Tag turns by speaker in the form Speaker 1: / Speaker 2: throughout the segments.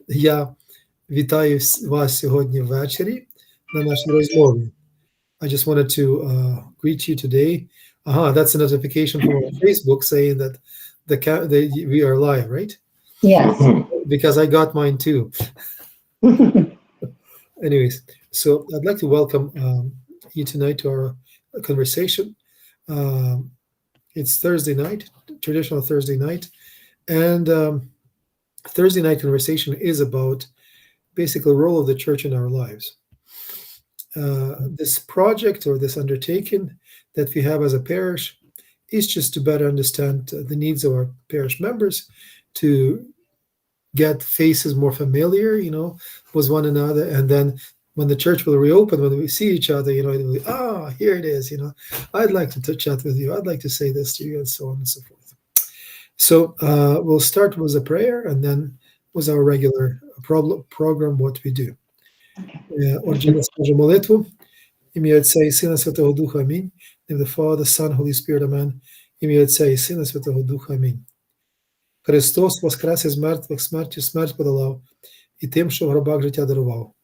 Speaker 1: Я вітаю вас сьогодні ввечері на нашій розмові. I just wanted to greet you today. That's a notification from our Facebook saying that we are live, right?
Speaker 2: Yes.
Speaker 1: Because I got mine too. Anyways, so I'd like to welcome you tonight to our conversation. It's Thursday night, traditional Thursday night, and Thursday night conversation is about basically the role of the church in our lives. This project or this undertaking that we have as a parish is just to better understand the needs of our parish members, to get faces more familiar, with one another, and then when the church will reopen, when we see each other, it will be, here it is, I'd like to chat with you, I'd like to say this to you, and so on and so forth. So we'll start with a prayer, and then with our regular program, what we do. Отже, ми скажемо молитву. Ім'я Отця і Сина Святого Духа. Амінь. In the Father, Son, Holy Spirit. Amen. Ім'я Отця і Сина Святого Духа. Амінь. Христос воскрес із мертвих, смертю смерть подолав, і тим, що в гробах життя дарував.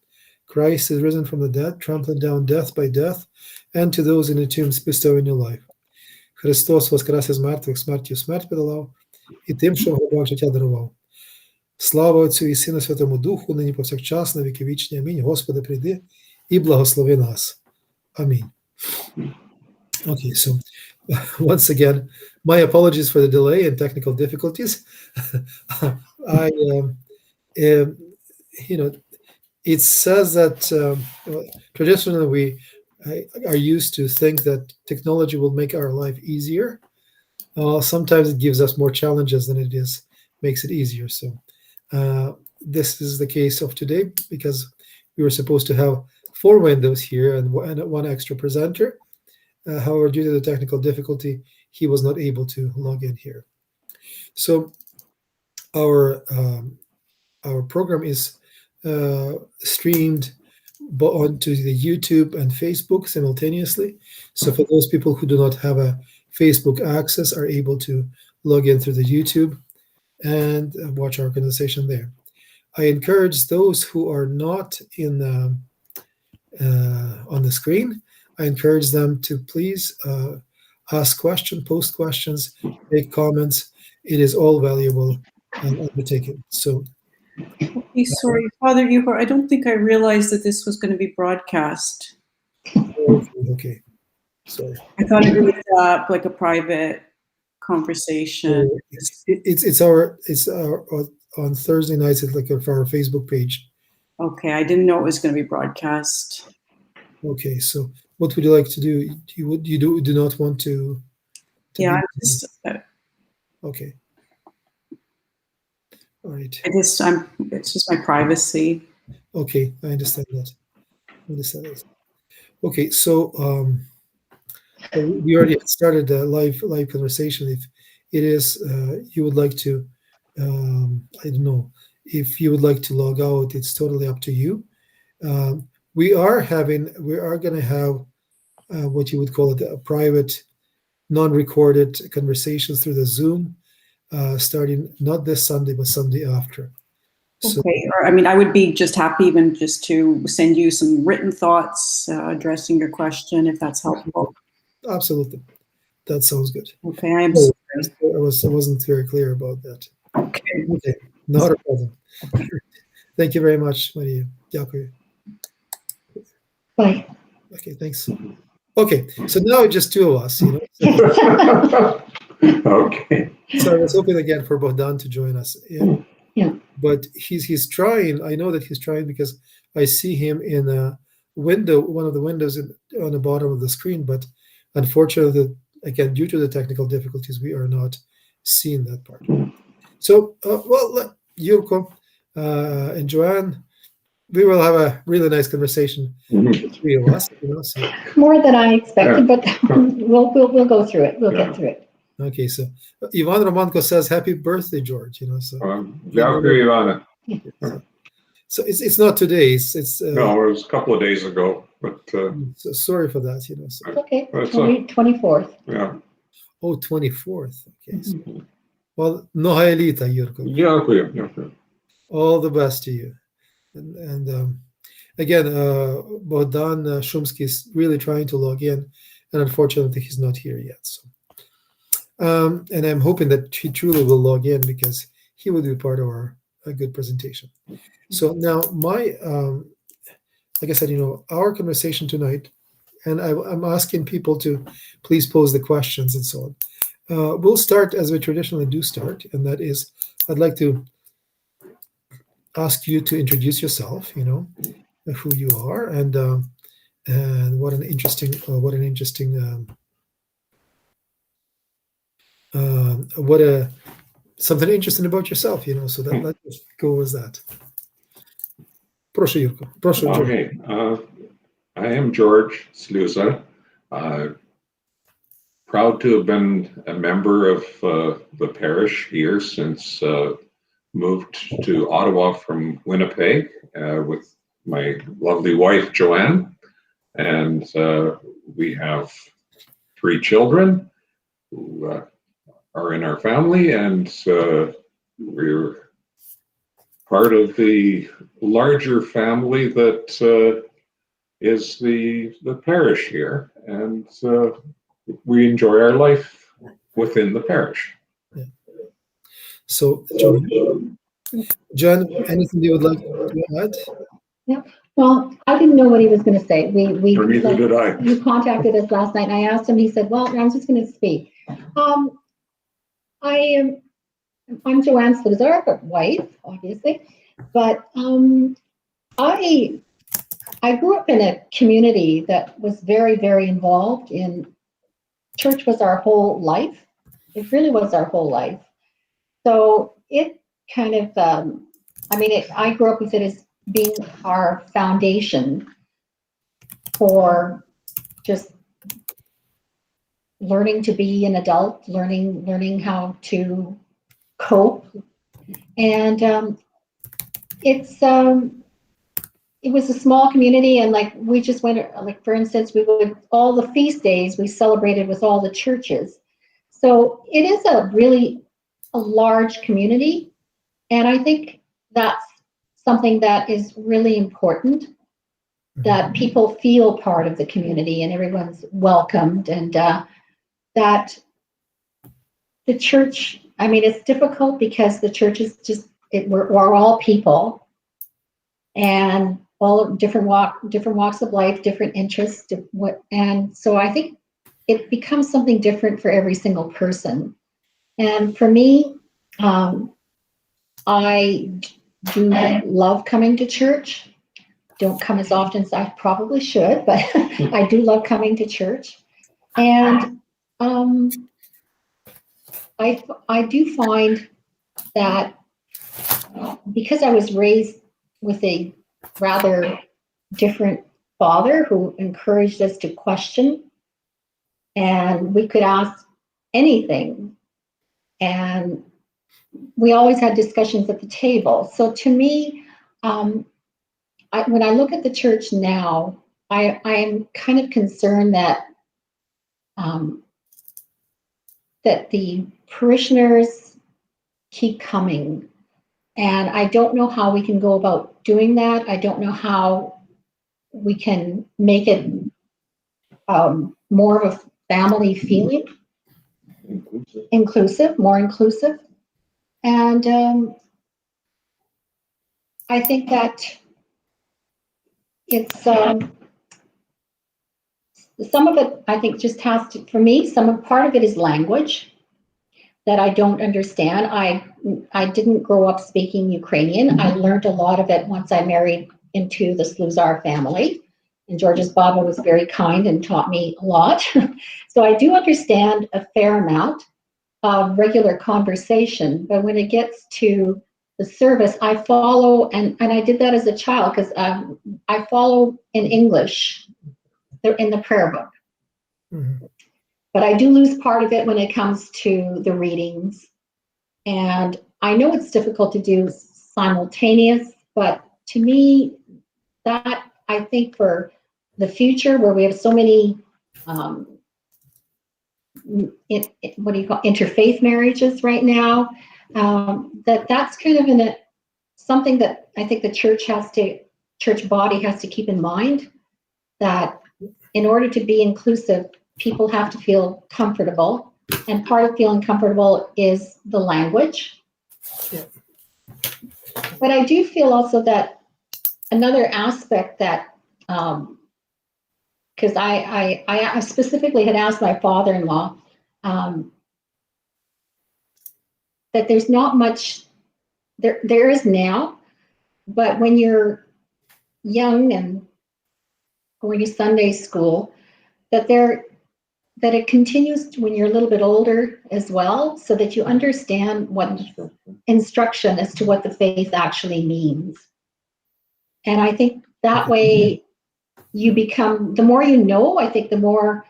Speaker 1: Christ is risen from the dead, trampling down death by death, and to those in the tombs bestowing new life. Христос воскрес із мертвих, смертю смерть подолав, і тим, що в гробах життя дарував. Слава Отцю і Сину Святому Духу, нині повсякчас, на віки вічні. Амінь. Господи, прийди і благослови нас. Амінь. Okay, so once again, my apologies for the delay and technical difficulties. It says that traditionally we are used to think that technology will make our life easier. Sometimes it gives us more challenges than it makes it easier. So this is the case of today, because we were supposed to have 4 windows here and one extra presenter. However, due to the technical difficulty, he was not able to log in here. So our program is streamed onto the YouTube and Facebook simultaneously. So for those people who do not have a Facebook access, are able to log in through the YouTube and watch our conversation there. I encourage those who are not on the screen, I encourage them to please ask questions, post questions, make comments. It is all valuable and undertaken. So,
Speaker 3: sorry, Father Igor, I don't think I realized that this was going to be broadcast.
Speaker 1: Okay. Sorry.
Speaker 3: I thought it was like a private conversation.
Speaker 1: It's our on Thursday nights. It's like for our Facebook page.
Speaker 3: Okay, I didn't know it was going to be broadcast.
Speaker 1: Okay, so what would you like to do? You do not want to
Speaker 3: yeah, I'm just
Speaker 1: okay. All right.
Speaker 3: It's just my privacy.
Speaker 1: Okay, I understand that. Okay, so we already started a live conversation. If it is you would like to, I don't know, if you would like to log out, it's totally up to you. We are going to have what you would call it a private, non-recorded conversations through the Zoom, starting not this Sunday, but Sunday after.
Speaker 3: Okay, or I mean, I would be just happy even just to send you some written thoughts addressing your question, if that's helpful.
Speaker 1: Absolutely. That sounds good.
Speaker 3: Okay, I am sorry.
Speaker 1: I wasn't very clear about that.
Speaker 3: Okay,
Speaker 1: not a problem. Thank you very much, Maria. Дякую.
Speaker 2: Bye.
Speaker 1: Okay, thanks. Okay, so now it's just 2 of us,
Speaker 4: Okay.
Speaker 1: So I was hoping again for Bogdan to join us.
Speaker 2: Yeah.
Speaker 1: But he's trying. I know that he's trying because I see him in a window, one of the windows on the bottom of the screen. But unfortunately, again, due to the technical difficulties, we are not seeing that part. So, Yurko and Joanne, we will have a really nice conversation, the 3 of us. So.
Speaker 2: More than I expected, but we'll go through it. We'll get through it.
Speaker 1: Okay, so Ivan Romanko says, "Happy birthday, George." So.
Speaker 4: Дякую, Ivana.
Speaker 1: So it's not today. It's
Speaker 4: no, it was a couple of days ago, but
Speaker 1: so sorry for that. So.
Speaker 2: It's okay. 24th.
Speaker 4: Yeah.
Speaker 1: Oh, 24th. Okay. So, well, много еліта, Юрко.
Speaker 4: Дякую.
Speaker 1: All the best to you. And again, Bogdan Shumsky is really trying to log in, and unfortunately, he's not here yet. So, and I'm hoping that he truly will log in because he will be part of a good presentation. So now, like I said, our conversation tonight, and I'm asking people to please pose the questions and so on. We'll start as we traditionally do start, and that is, I'd like to ask you to introduce yourself, who you are, and what an interesting something interesting about yourself, so that let's just go with that. Proszę, Jurko. Proszę, George.
Speaker 4: Okay. I am George Sluza. Proud to have been a member of the parish here since moved to Ottawa from Winnipeg with my lovely wife, Joanne. And we have 3 children who are in our family, and we're part of the larger family that is the parish here, and we enjoy our life within the parish.
Speaker 1: Yeah. So, John, anything you would like to add?
Speaker 2: Yeah. Well, I didn't know what he was going to say.
Speaker 4: Or neither did I.
Speaker 2: You contacted us last night, and I asked him. He said, "Well, I'm just going to speak." I'm Joanne Sluzar, but wife, obviously. But I grew up in a community that was very, very involved in church. Was our whole life. It really was our whole life. So it kind of, I grew up with it as being our foundation for just learning to be an adult, learning how to cope, and it was a small community, and like we just went, like for instance, we would all the feast days we celebrated with all the churches, so it is a large community, and I think that's something that is really important, that people feel part of the community and everyone's welcomed, and that the church, it's difficult because the church is just, we're all people and all different walks of life, different interests, and so I think it becomes something different for every single person. And for me, I do love coming to church. Don't come as often as I probably should, but I do love coming to church. And I do find that because I was raised with a rather different father who encouraged us to question, and we could ask anything, and we always had discussions at the table. So to me, when I look at the church now, I am kind of concerned that that the parishioners keep coming, and I don't know how we can go about doing that. I don't know how we can make it more of a family feeling, more inclusive. And I think that it's some of it, I think, just has to, for me, part of it is language that I don't understand. I didn't grow up speaking Ukrainian. I learned a lot of it once I married into the Sluzar family. And George's Baba was very kind and taught me a lot. So I do understand a fair amount of regular conversation, but when it gets to the service, I follow, and I did that as a child because I follow in English. They're in the prayer book.
Speaker 1: Mm-hmm.
Speaker 2: But I do lose part of it when it comes to the readings. And I know it's difficult to do simultaneous, but to me, that, I think for the future where we have so many, interfaith marriages right now, that's kind of something that I think the church body has to keep in mind, that in order to be inclusive, people have to feel comfortable. And part of feeling comfortable is the language.
Speaker 1: Yeah.
Speaker 2: But I do feel also that another aspect that, because I specifically had asked my father-in-law that there's not much, there is now, but when you're young and going to Sunday school, that it continues when you're a little bit older as well, so that you understand what instruction as to what the faith actually means. And I think that way you become, the more you know, I think the more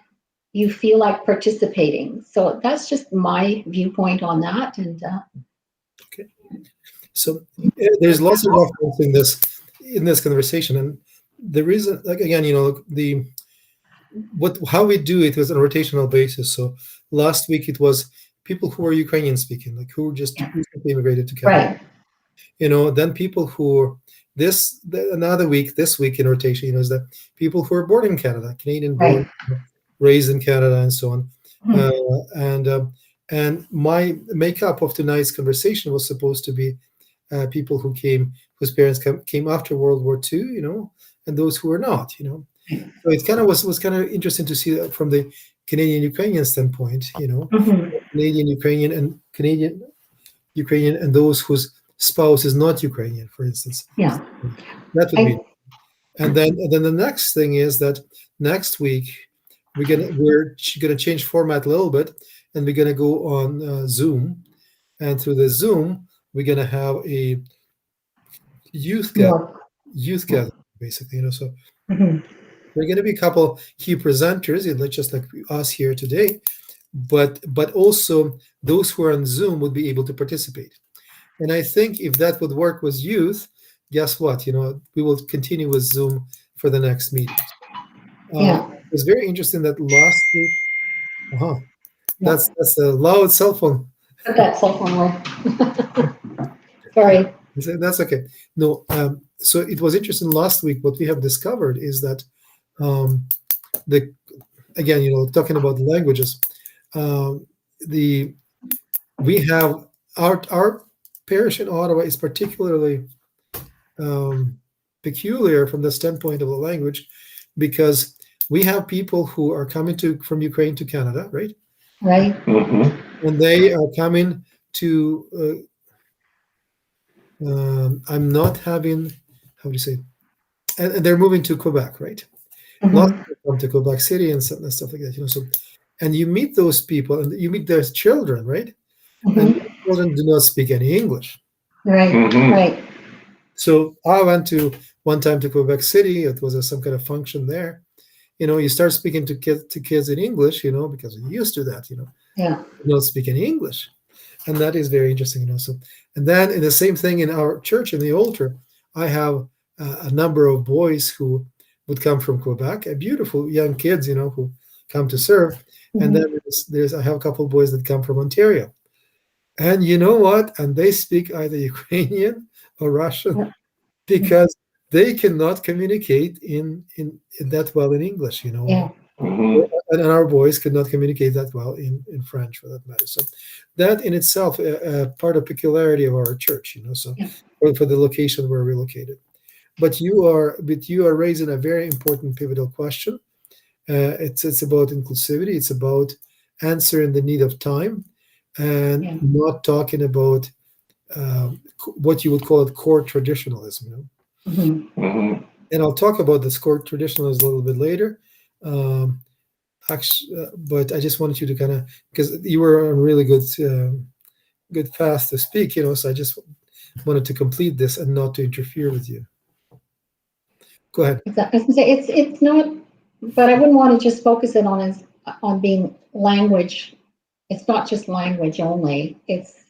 Speaker 2: you feel like participating. So that's just my viewpoint on that. And
Speaker 1: okay. So there's lots of reference in this conversation, and the reason, like, again, how we do it was on a rotational basis. So last week it was people who were Ukrainian speaking, like who just recently immigrated to Canada.
Speaker 2: right.
Speaker 1: Then people who another week, this week in rotation, is that people who are born in Canada, Canadian born, raised in Canada, and so on. And my makeup of tonight's conversation was supposed to be people whose parents came after World War II, and those who were not, So it kind of was kind of interesting to see that from the Canadian Ukrainian standpoint, Canadian Ukrainian and those whose spouse is not Ukrainian, for instance.
Speaker 2: Yeah.
Speaker 1: That would be. And then the next thing is that next week we're gonna change format a little bit, and we're gonna go on Zoom, and through the Zoom we're gonna have a youth gathering, basically. So there are gonna be a couple key presenters, just like us here today, but also those who are on Zoom would be able to participate. And I think if that would work with youth, guess what? We will continue with Zoom for the next meeting. It was very interesting that last week. That's a loud cell phone.
Speaker 2: Put that cell phone away. Sorry.
Speaker 1: That's okay. No, so it was interesting last week. What we have discovered is that talking about languages, we have our parish in Ottawa is particularly peculiar from the standpoint of the language, because we have people who are coming from Ukraine to Canada, right?
Speaker 2: Right.
Speaker 1: And they are coming to. I'm not having. How do you say? And they're moving to Quebec, right? Lots of people come to Quebec City and stuff like that. So, and you meet those people, and you meet their children, right? And their children do not speak any English.
Speaker 2: Right. Right.
Speaker 1: So I went one time to Quebec City. It was some kind of function there. You start speaking to kids in English, because you're used to that,
Speaker 2: Yeah.
Speaker 1: You don't speak any English. And that is very interesting, So, and then in the same thing in our church, in the altar, I have a number of boys who would come from Quebec, beautiful young kids, who come to serve. And then I have a couple of boys that come from Ontario. And you know what? And they speak either Ukrainian or Russian, because they cannot communicate in that well in English,
Speaker 2: Yeah.
Speaker 1: And our boys could not communicate that well in French, for that matter. So that in itself, part of peculiarity of our church, So for the location where we're located. But you are raising a very important pivotal question. It's about inclusivity. It's about answering the need of time, and not talking about what you would call it core traditionalism. And I'll talk about this core traditionalism a little bit later. But I just wanted you to kind of, because you were on really good path to speak, So I just wanted to complete this and not to interfere with you. Go ahead.
Speaker 2: I was going to say it's not, but I wouldn't want to just focus it on being language. It's not just language only. It's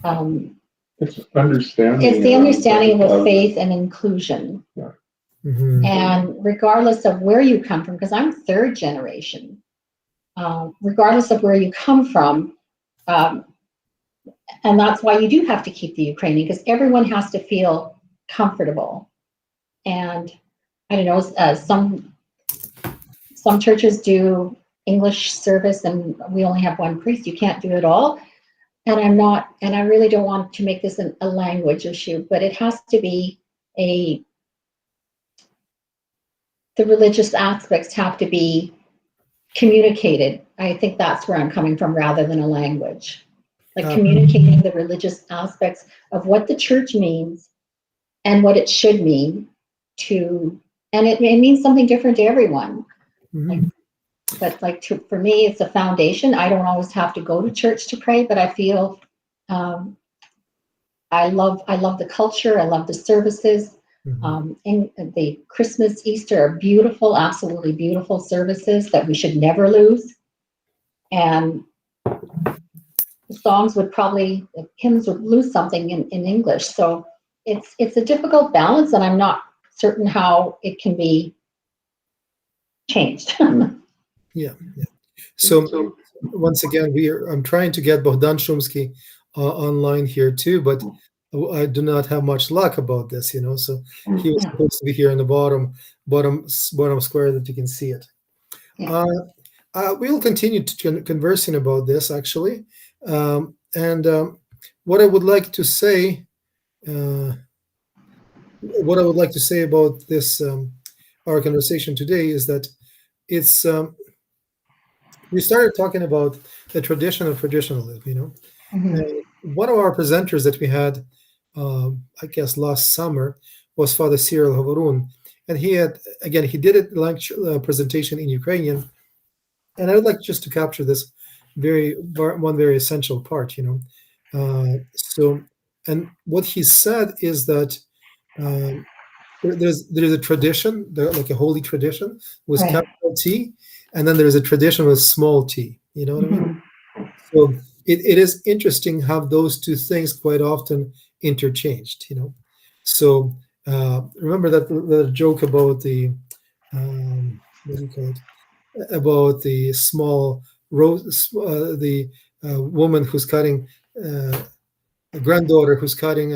Speaker 4: understanding.
Speaker 2: It's the understanding of faith and inclusion.
Speaker 4: Yeah.
Speaker 2: And regardless of where you come from, because I'm third generation, regardless of where you come from, And that's why you do have to keep the Ukrainian, because everyone has to feel comfortable. And I don't know, some churches do English service and we only have one priest. You can't do it all. And I really don't want to make this a language issue, but it has to be the religious aspects have to be communicated. I think that's where I'm coming from, rather than a language. Like communicating the religious aspects of what the church means and what it should mean and it means something different to everyone.
Speaker 1: Mhm.
Speaker 2: For me, it's a foundation. I don't always have to go to church to pray, but I feel I love the culture. I love the services.
Speaker 1: Mhm.
Speaker 2: And the Christmas, Easter are beautiful, absolutely beautiful services that we should never lose. And the hymns would lose something in English. So it's a difficult balance, and I'm not certain how it can be changed.
Speaker 1: Yeah. So once again, I'm trying to get Bogdan Shumsky online here too, but I do not have much luck about this, So he was supposed to be here in the bottom square that you can see it.
Speaker 2: Yeah.
Speaker 1: We'll continue conversing about this actually, and what I would like to say, about this our conversation today is that it's. We started talking about the tradition of traditionalism,
Speaker 2: Mhm.
Speaker 1: And one of our presenters that we had, I guess last summer, was Father Cyril Hovorun, and he did a lecture presentation in Ukrainian, and I would like just to capture this one very essential part, and what he said is that there's a tradition, like a holy tradition with
Speaker 2: Right.
Speaker 1: capital T, and then there's a tradition with small t. You know what I mean?
Speaker 2: Mhm.
Speaker 1: So it is interesting how those two things quite often interchanged. So remember the joke about the what do you call it? About the small rose, the woman who's cutting, a granddaughter who's cutting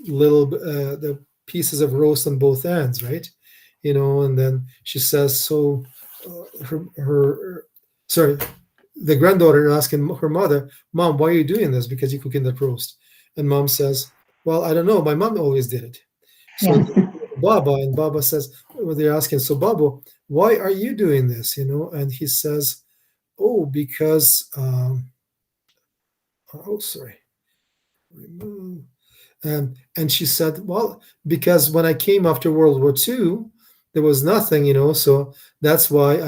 Speaker 1: the pieces of roast on both ends, right? And then she says, so sorry, the granddaughter asking her mother, "Mom, why are you doing this? Because you're cooking that roast." And mom says, "Well, I don't know. My mom always did it." So
Speaker 2: Yeah.
Speaker 1: Baba says, well, they're asking, "So Baba, why are you doing this?" And he says, "Oh, because sorry, remove." And she said, "Well, because when I came after World War II, there was nothing, so that's why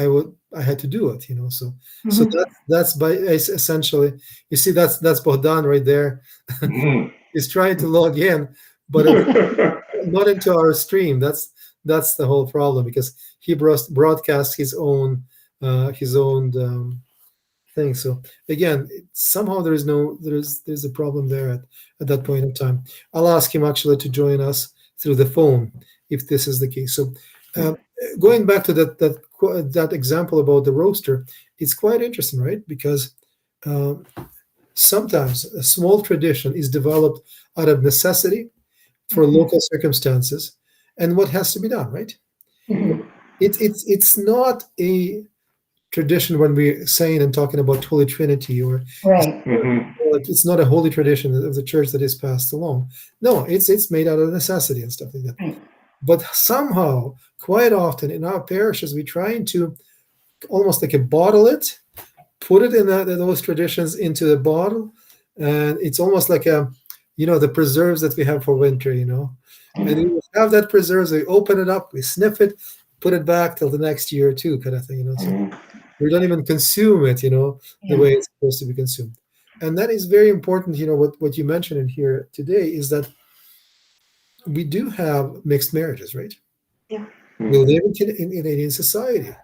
Speaker 1: I had to do it, So
Speaker 2: Mhm.
Speaker 1: that's essentially, you see, that's Bogdan right there.
Speaker 4: Mm.
Speaker 1: He's trying to log in, but not into our stream. That's the whole problem, because he broadcasts his own thing. So again, somehow there's a problem there at that point in time. I'll ask him actually to join us through the phone if this is the case. So going back to that example about the roaster, it's quite interesting, right? Because sometimes a small tradition is developed out of necessity for local circumstances, and what has to be done, right?
Speaker 2: Mhm.
Speaker 1: It's not a tradition when we're saying and talking about Holy Trinity, or
Speaker 2: Right.
Speaker 1: like it's not a holy tradition of the church that is passed along. No, it's made out of necessity and stuff like that.
Speaker 2: Right.
Speaker 1: But somehow, quite often in our parishes, we're trying to almost like a bottle it, put it in those traditions into the bottle, and it's almost like the preserves that we have for winter, and we have that preserves. We open it up, we sniff it, put it back till the next year or two, kind of thing, So we don't even consume it, the
Speaker 2: Yeah.
Speaker 1: way it's supposed to be consumed. And that is very important. What you mentioned in here today is that we do have mixed marriages, right?
Speaker 2: Yeah.
Speaker 1: We live in Canadian society,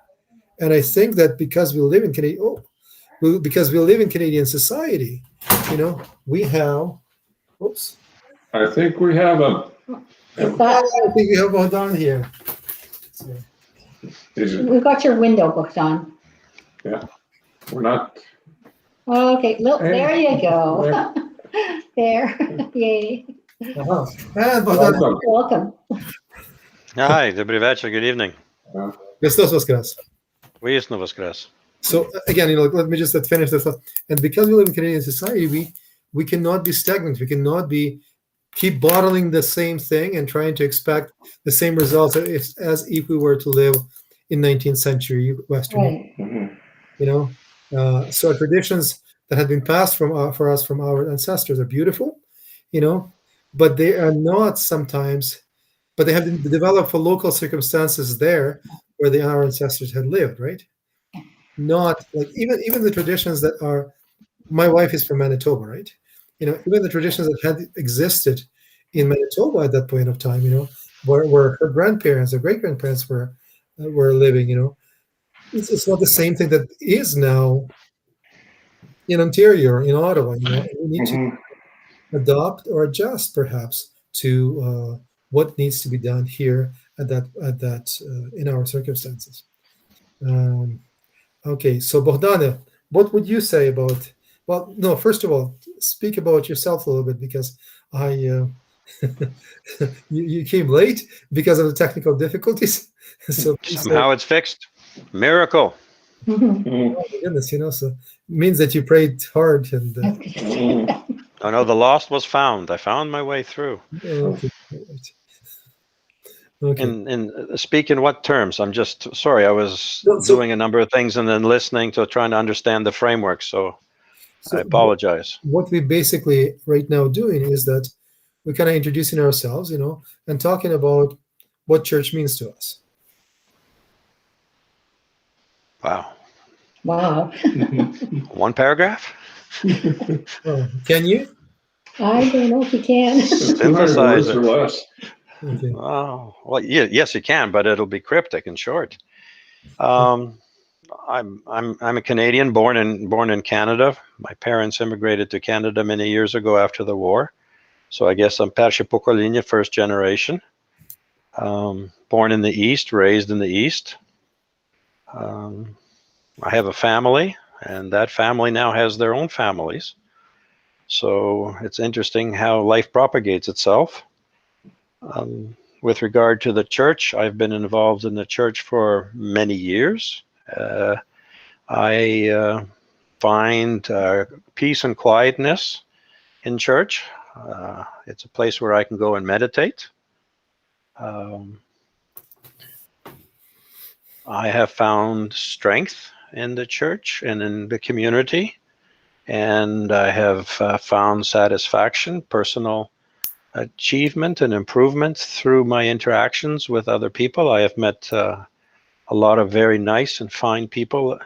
Speaker 1: and I think that because we live in Canadian society, we have. Oops.
Speaker 4: I think we have a.
Speaker 2: Is that,
Speaker 1: I think we have one down here. So,
Speaker 4: Is it,
Speaker 2: we've got your window booked on.
Speaker 4: yeah, we're not.
Speaker 2: Okay, look, there you go. There, yay.
Speaker 1: Aha. And Bogdan,
Speaker 4: Welcome.
Speaker 2: Welcome.
Speaker 5: Hi, dobry wieczór, good evening.
Speaker 1: Christos Voskras.
Speaker 5: Выяснил воскрес.
Speaker 1: So again, let me just finish this up. And because we live in Canadian society, we cannot be stagnant. We cannot keep bottling the same thing and trying to expect the same results as if we were to live in 19th century Western.
Speaker 2: Right.
Speaker 1: So our traditions that have been passed for us from our ancestors are beautiful, but they are not sometimes. But they have been developed for local circumstances there where our ancestors had lived, right? Not like even the traditions that are. My wife is from Manitoba, right? Even the traditions that had existed in Manitoba at that point of time, where her grandparents or great grandparents were living, it's not the same thing that is now in Ontario or in Ottawa. We need to adopt or adjust perhaps to what needs to be done here at that in our circumstances. Okay, so Bogdana, what would you say about? Well, no. First of all, speak about yourself a little bit because you came late because of the technical difficulties. So
Speaker 5: Somehow it's fixed. Miracle.
Speaker 1: oh my goodness, so it means that you prayed hard and.
Speaker 5: Oh no, the lost was found. I found my way through.
Speaker 1: Okay. Okay.
Speaker 5: And speak in what terms? I'm just sorry. I was
Speaker 1: No,
Speaker 5: doing a number of things and then listening to trying to understand the framework. So I apologize.
Speaker 1: What we basically right now doing is that we're kind of introducing ourselves, and talking about what church means to us.
Speaker 5: Wow.
Speaker 2: Wow.
Speaker 5: One paragraph?
Speaker 1: Oh, can you?
Speaker 2: I don't know if you can.
Speaker 4: 200 words or less.
Speaker 1: Okay.
Speaker 5: Oh, well, yes, you can, but it'll be cryptic and short. I'm a Canadian, born in Canada. My parents immigrated to Canada many years ago after the war, so I guess I'm pierwsze pokolenie, first generation. Born in the East, raised in the East. I have a family, and that family now has their own families. So it's interesting how life propagates itself. With regard to the church, I've been involved in the church for many years. I find peace and quietness in church. It's a place where I can go and meditate. I have found strength in the church and in the community, and I have found satisfaction, personal achievement and improvement through my interactions with other people. I have met a lot of very nice and fine people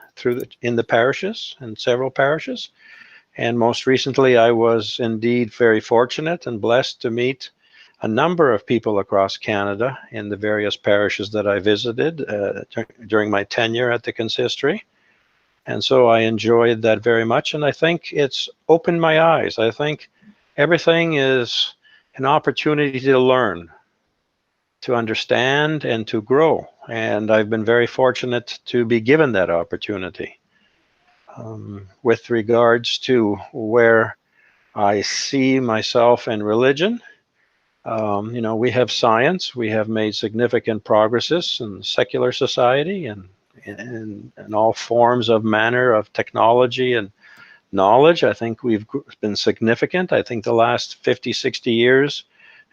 Speaker 5: in the parishes, in several parishes. And most recently, I was indeed very fortunate and blessed to meet a number of people across Canada in the various parishes that I visited during my tenure at the consistory. And so I enjoyed that very much. And I think it's opened my eyes. I think everything is an opportunity to learn, to understand, and to grow. And I've been very fortunate to be given that opportunity. With regards to where I see myself in religion, we have science. We have made significant progresses in secular society and in all forms of manner of technology and knowledge. I think we've been significant. I think the last 50, 60 years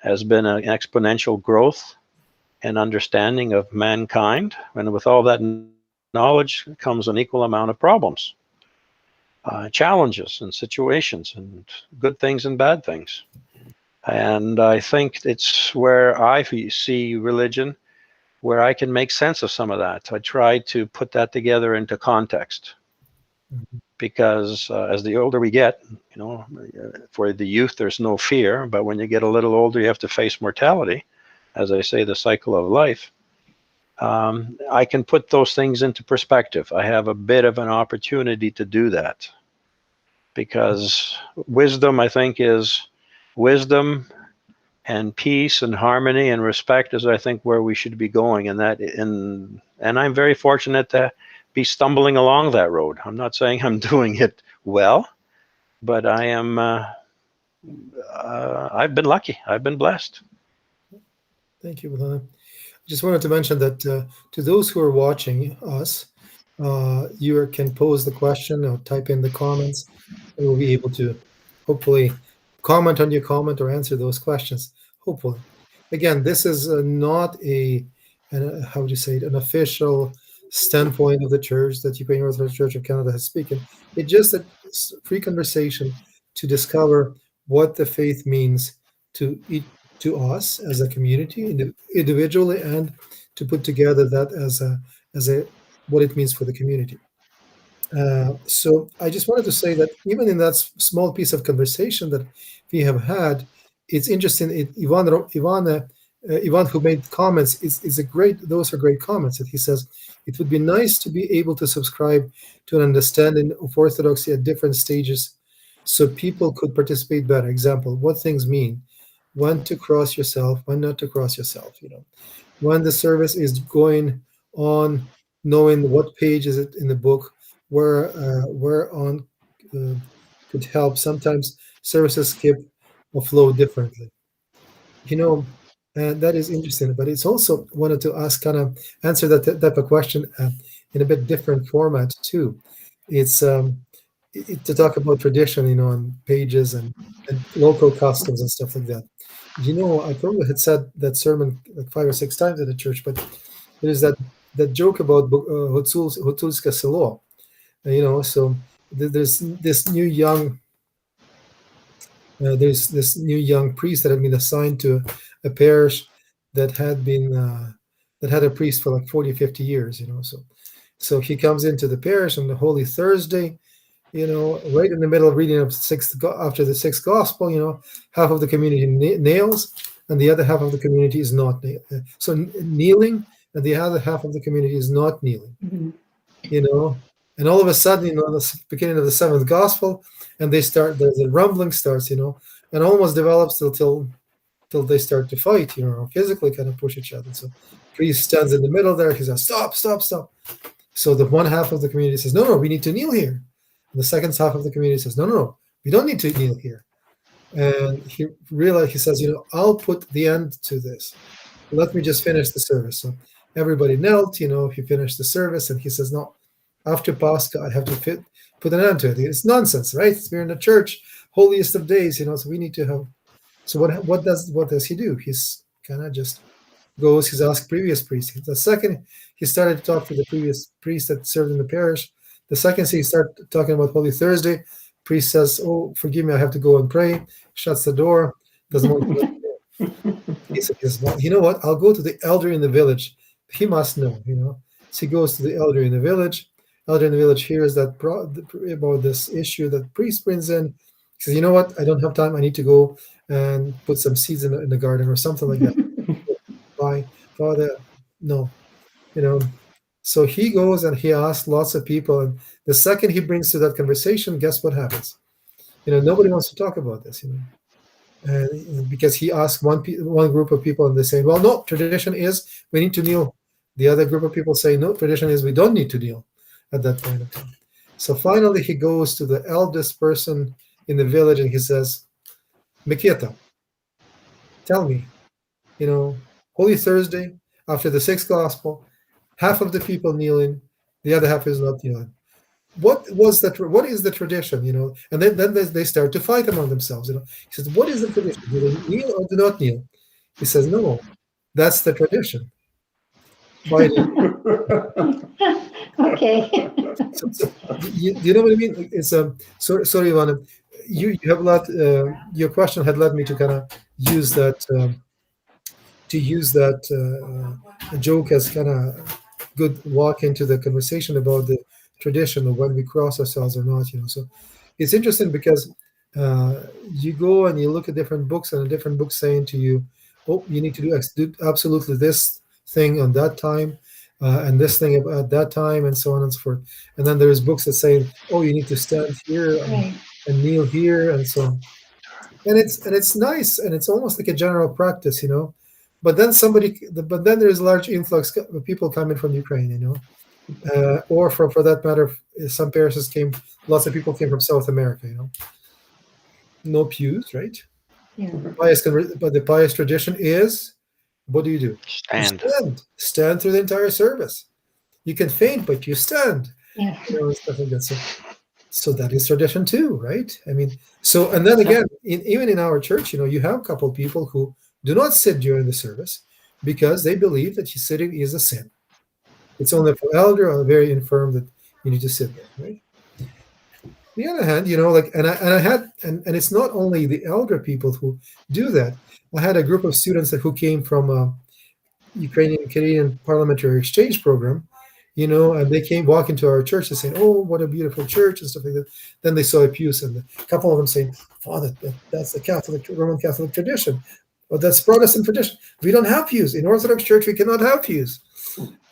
Speaker 5: has been an exponential growth and understanding of mankind. And with all that knowledge comes an equal amount of problems, challenges and situations, and good things and bad things. And I think it's where I see religion, where I can make sense of some of that. I try to put that together into context. Because as the older we get, for the youth, there's no fear. But when you get a little older, you have to face mortality, as I say, the cycle of life. I can put those things into perspective. I have a bit of an opportunity to do that. Because wisdom, I think, is wisdom and peace and harmony and respect is, I think, where we should be going. And I'm very fortunate to be stumbling along that road. I'm not saying I'm doing it well, but I am. I've been lucky. I've been blessed.
Speaker 1: Thank you, Milana. Just wanted to mention that to those who are watching us, you can pose the question or type in the comments, and we'll be able to hopefully comment on your comment or answer those questions. Hopefully, again, this is not how would you say it, an official standpoint of the church that Ukrainian Orthodox Church of Canada has spoken. It's just a free conversation to discover what the faith means to us as a community, individually, and to put together that as a what it means for the community. So I just wanted to say that even in that small piece of conversation that we have had, it's interesting. Ivan, who made comments, is a great. Those are great comments. That he says it would be nice to be able to subscribe to an understanding of Orthodoxy at different stages, so people could participate better. Example: what things mean, when to cross yourself, when not to cross yourself. When the service is going on, knowing what page is it in the book, where on could help. Sometimes services skip or flow differently. And that is interesting. But it's also wanted to kind of answer that type of question in a bit different format too. It's to talk about tradition, on pages and local customs and stuff like that. I probably had said that sermon like 5 or 6 times at the church, but there's that joke about Hutsulska Selo. So there's this new young priest that had been assigned to a parish that had a priest for like 40-50 years. So he comes into the parish on the Holy Thursday, right in the middle of reading after the sixth gospel. Half of the community nails, and the other half of the community is not kneeling, and the other half of the community is not kneeling.
Speaker 3: Mm-hmm.
Speaker 1: And all of a sudden, the beginning of the seventh gospel, and the rumbling starts, and almost develops till they start to fight, or physically kind of push each other. So priest stands in the middle there. He says, "Stop, stop, stop." So the one half of the community says, "No, we need to kneel here." And the second half of the community says, "No, we don't need to kneel here." And he says, "I'll put the end to this. Let me just finish the service." So everybody knelt, he finished the service, and he says, "No, after Pascha, I have to put an end to it." It's nonsense, right? We're in the church, holiest of days, so we need to have. So what does he do? He's kind of just goes. He's asked previous priests. The second he started to talk to the previous priest that served in the parish, the second he started talking about Holy Thursday, priest says, "Oh, forgive me, I have to go and pray." Shuts the door. Doesn't want to. He says, "Well, you know what? I'll go to the elder in the village. He must know." So he goes to the elder in the village. Elder in the village hears that about this issue that priest brings in. He says, "You know what? I don't have time. I need to go and put some seeds in the garden or something like that." Why, Father? No, So he goes and he asks lots of people, and the second he brings to that conversation, guess what happens? Nobody wants to talk about this, and because he asked one group of people, and they say, "Well, no, tradition is we need to kneel." The other group of people say, "No, tradition is we don't need to kneel at that point of time." So finally, he goes to the eldest person in the village, and he says, "Mikita, tell me, Holy Thursday, after the sixth gospel, half of the people kneeling, the other half is not kneeling. What is the tradition, And then they start to fight among themselves, He says, "What is the tradition? Do they kneel or do not kneel?" He says, "No, that's the tradition." Fighting.
Speaker 2: Okay.
Speaker 1: So, you know what I mean? It's sorry, Ivan. You have a lot. Your question had led me to kind of use that joke as kind of good walk into the conversation about the tradition of when we cross ourselves or not. So it's interesting because you go and you look at different books, and a different book saying to you, "Oh, you need to do absolutely this thing on that time." And this thing at that time, and so on and so forth. And then there's books that say, "Oh, you need to stand here and kneel here," and so on. And it's nice, and it's almost like a general practice, But then there's a large influx of people coming from Ukraine, or for that matter, some parishes lots of people came from South America, no pews, right?
Speaker 2: Yeah.
Speaker 1: But the pious tradition is, what do? You
Speaker 5: Stand.
Speaker 1: stand through the entire service. You can faint, but you stand.
Speaker 2: Yeah.
Speaker 1: Stuff like that. So that is tradition too, right? I mean, and then again, even in our church, you have a couple of people who do not sit during the service because they believe that sitting is a sin. It's only for elder or very infirm that you need to sit there, right? On the other hand, and it's not only the elder people who do that. I had a group of students who came from Ukrainian Canadian parliamentary exchange program, and they came walking to our church and saying, "Oh, what a beautiful church," and stuff like that. Then they saw a pews, and a couple of them saying, "Father, that's the Roman Catholic tradition, or that's Protestant tradition. We don't have pews in Orthodox Church. We cannot have pews."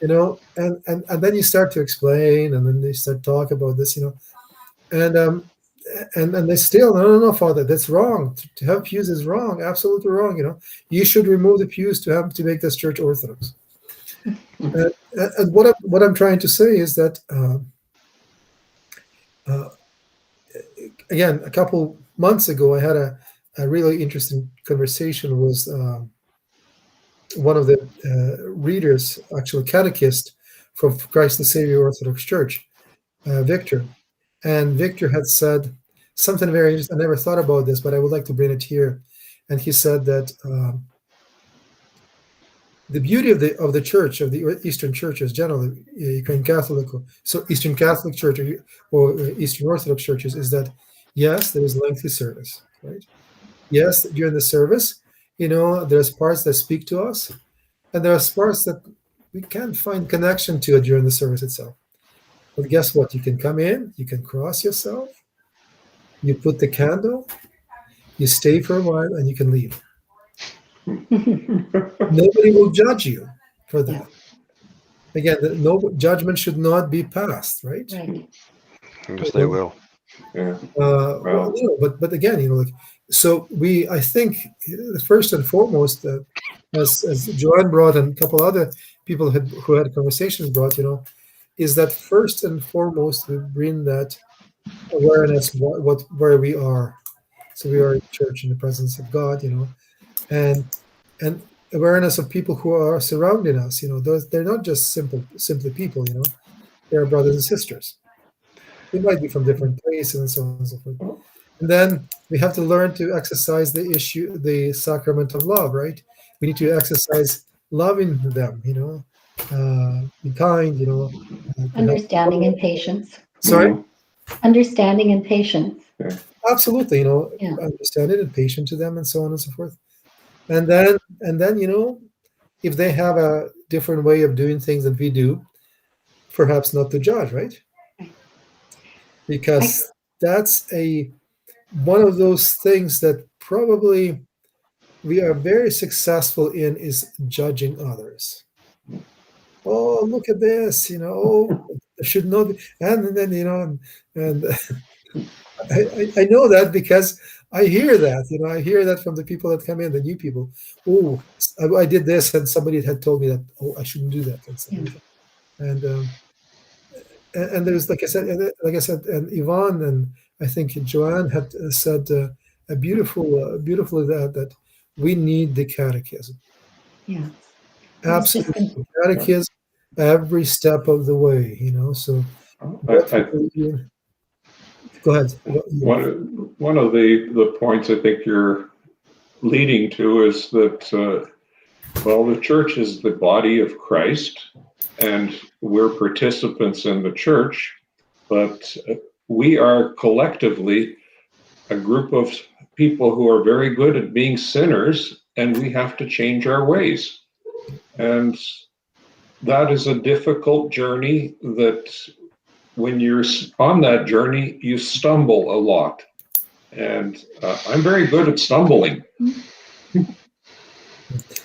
Speaker 1: And then you start to explain, and then they start talk about this, and they still, no, Father, that's wrong. To have pews is wrong, absolutely wrong. You should remove the pews to make this church Orthodox. And what I'm trying to say is that again, a couple months ago, I had a really interesting conversation with one of the readers, actually catechist from Christ the Savior Orthodox Church, Victor. And Victor had said something very interesting. I never thought about this, but I would like to bring it here. And he said that the beauty of the church, of the Eastern churches generally, Ukrainian Catholic, so Eastern Catholic Church or Eastern Orthodox churches, is that yes, there is lengthy service, right? Yes, during the service, there's parts that speak to us, and there are parts that we can't find connection to it during the service itself. But guess what? You can come in, you can cross yourself, you put the candle, you stay for a while, and you can leave. Nobody will judge you for that. Again, no judgment should not be passed, right?
Speaker 2: Right.
Speaker 5: Yes, they will.
Speaker 4: Yeah.
Speaker 1: But again, so I think first and foremost, as Joanne brought and a couple other people who had conversations brought, is that first and foremost we bring that awareness where we are. So we are in church in the presence of God, and awareness of people who are surrounding us. They're not just simply people. They're brothers and sisters. They might be from different places and so on and so forth. And then we have to learn to exercise the sacrament of love, right? We need to exercise loving them, be kind,
Speaker 2: Understanding and patience.
Speaker 1: Sorry?
Speaker 2: Understanding and patience.
Speaker 1: Absolutely,
Speaker 2: Yeah.
Speaker 1: understanding and patient to them and so on and so forth. And then, if they have a different way of doing things than we do, perhaps not to judge, right? Because that's one of those things that probably we are very successful in, is judging others. Oh, look at this, it should not be. And then, and I know that because I hear that, I hear that from the people that come in, the new people. Oh, I did this, and somebody had told me that, oh, I shouldn't do that. And there's, like I said, and Yvonne and I think Joanne had said beautifully that we need the catechism.
Speaker 2: Yeah.
Speaker 1: Absolutely, catechism every step of the way. So go ahead.
Speaker 4: One of the points I think you're leading to is that the church is the body of Christ, and we're participants in the church, but we are collectively a group of people who are very good at being sinners, and we have to change our ways. And that is a difficult journey that when you're on that journey, you stumble a lot. And I'm very good at stumbling.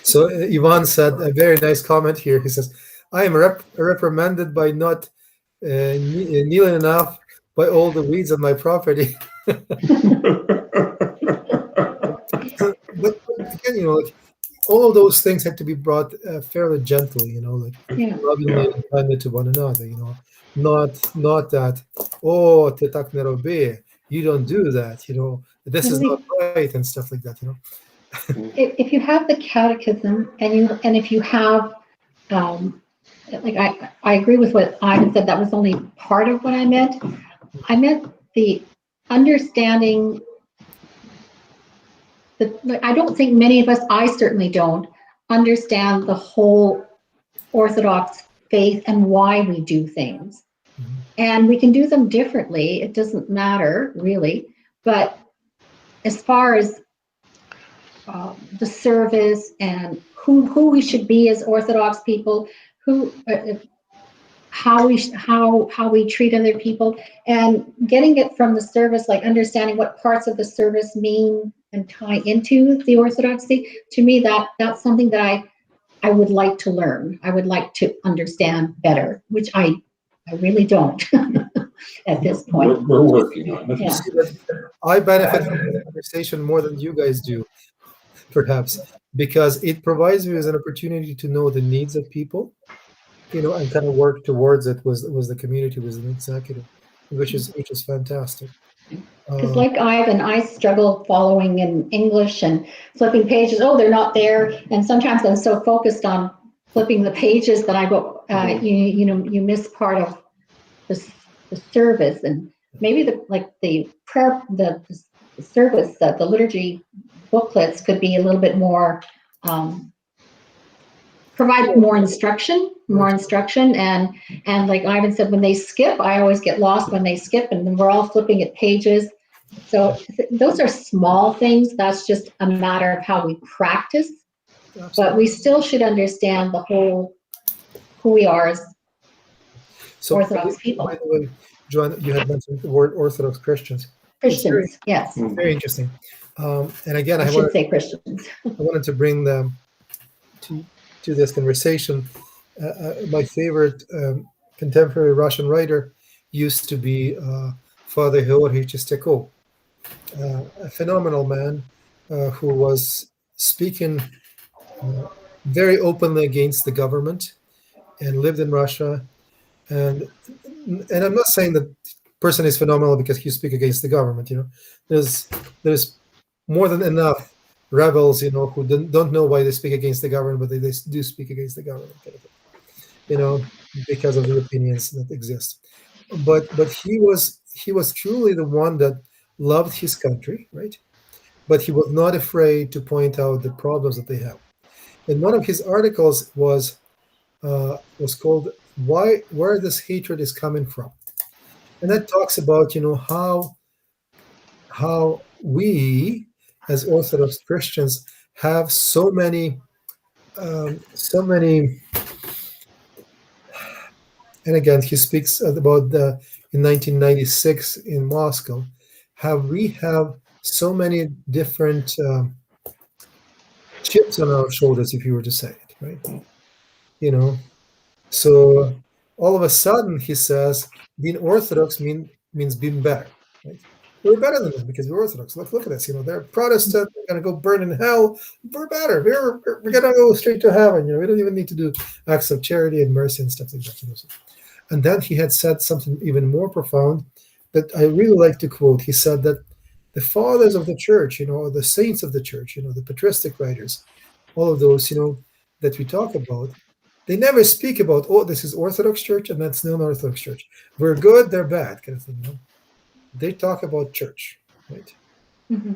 Speaker 1: So Yvonne said a very nice comment here. He says, I am reprimanded by not kneeling enough by all the weeds on my property. But again, all of those things had to be brought fairly gently, like
Speaker 2: Yeah.
Speaker 1: lovingly and kindly to one another, not that, oh, te tak ne robi, you don't do that, this is not right and stuff like that,
Speaker 2: If you have the catechism and if you have, like I agree with what Ivan said, that was only part of what I meant. I meant the understanding that I don't think many of us, I certainly don't, understand the whole Orthodox faith and why we do things. And we can do them differently. It doesn't matter really. But as far as the service and who we should be as Orthodox people, how we treat other people, and getting it from the service, like understanding what parts of the service mean and tie into the Orthodoxy. To me, that's something that I would like to learn. I would like to understand better, which I really don't at this point.
Speaker 4: We're working on it.
Speaker 2: Yeah.
Speaker 1: I benefit from this conversation more than you guys do, perhaps, because it provides me with an opportunity to know the needs of people, and kind of work towards it was the community, was an executive, which is fantastic.
Speaker 2: Because like Ivan, I struggle following in English and flipping pages. Oh, they're not there. And sometimes I'm so focused on flipping the pages that I go, you miss part of the service, and maybe the prayer, the service, the liturgy booklets could be a little bit more, provide more instruction, and like Ivan said, when they skip, I always get lost when they skip, and then we're all flipping at pages. So those are small things. That's just a matter of how we practice.
Speaker 1: Absolutely.
Speaker 2: But we still should understand the whole who we are as Orthodox people.
Speaker 1: By the way, Joanne, you had mentioned the word Orthodox Christians.
Speaker 2: Christians, yes.
Speaker 1: Very interesting. And again,
Speaker 2: I should say Christians.
Speaker 1: I wanted to bring them to this conversation. My favorite contemporary Russian writer used to be Father Georgy Chestakov, a phenomenal man who was speaking very openly against the government and lived in Russia. And I'm not saying that person is phenomenal because he speaks against the government. There's more than enough rebels, who don't know why they speak against the government, but they do speak against the government, because of the opinions that exist. But he was truly the one that loved his country, right? But he was not afraid to point out the problems that they have. And one of his articles was called "Where This Hatred Is Coming From," and that talks about how we as Orthodox Christians have so many, and again, he speaks about in 1996 in Moscow, how we have so many different chips on our shoulders, if you were to say it, right? So all of a sudden, he says, being Orthodox means being better, right? We're better than them because we're Orthodox. Look at us. They're Protestant. They're going to go burn in hell. We're better. We're going to go straight to heaven. We don't even need to do acts of charity and mercy and stuff like that. And then he had said something even more profound that I really like to quote. He said that the fathers of the church, the saints of the church, the patristic writers, all of those, that we talk about, they never speak about, oh, this is Orthodox Church and that's non-Orthodox Church. We're good, they're bad, kind of thing. They talk about church, right?
Speaker 2: Mm-hmm.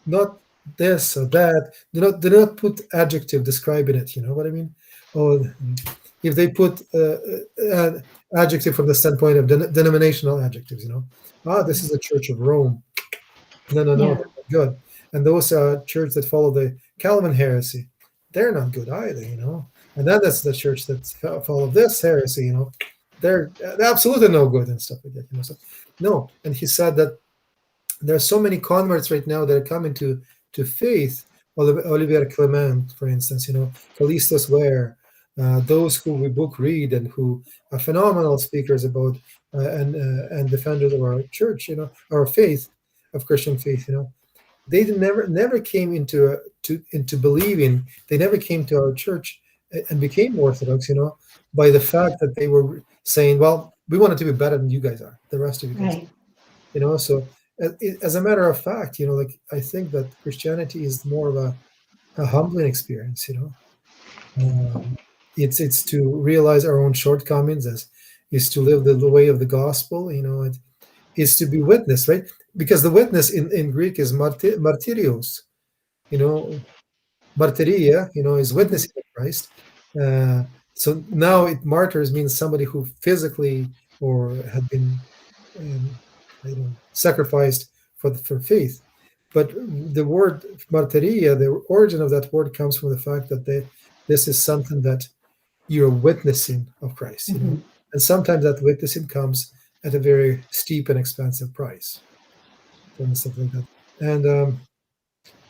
Speaker 1: Not this or that. Do not put adjective describing it. You know what I mean? Or if they put adjective from the standpoint of denominational adjectives, this is the Church of Rome. No,
Speaker 2: Yeah.
Speaker 1: good. And those churches that follow the Calvin heresy, they're not good either. And then that's the church that follow this heresy. They're absolutely no good and stuff like that. So, no, and he said that there are so many converts right now that are coming to faith. Olivier Clement, for instance, Callistus Ware, those who we book read and who are phenomenal speakers about and defenders of our church, our faith, of Christian faith, they never came into believing. They never came to our church and became Orthodox, by the fact that they were saying, well, we wanted to be better than you guys are, the rest of you guys.
Speaker 2: Right.
Speaker 1: So as a matter of fact, like I think that Christianity is more of a humbling experience. It's to realize our own shortcomings, is to live the way of the gospel. It is to be witness, right? Because the witness in Greek is martyrios. Martyria, is witnessing of Christ. So now martyrs means somebody who physically or had been sacrificed for faith. But the word martyria, the origin of that word comes from the fact that this is something that you're witnessing of Christ, and sometimes that witnessing comes at a very steep and expensive price, and stuff like that.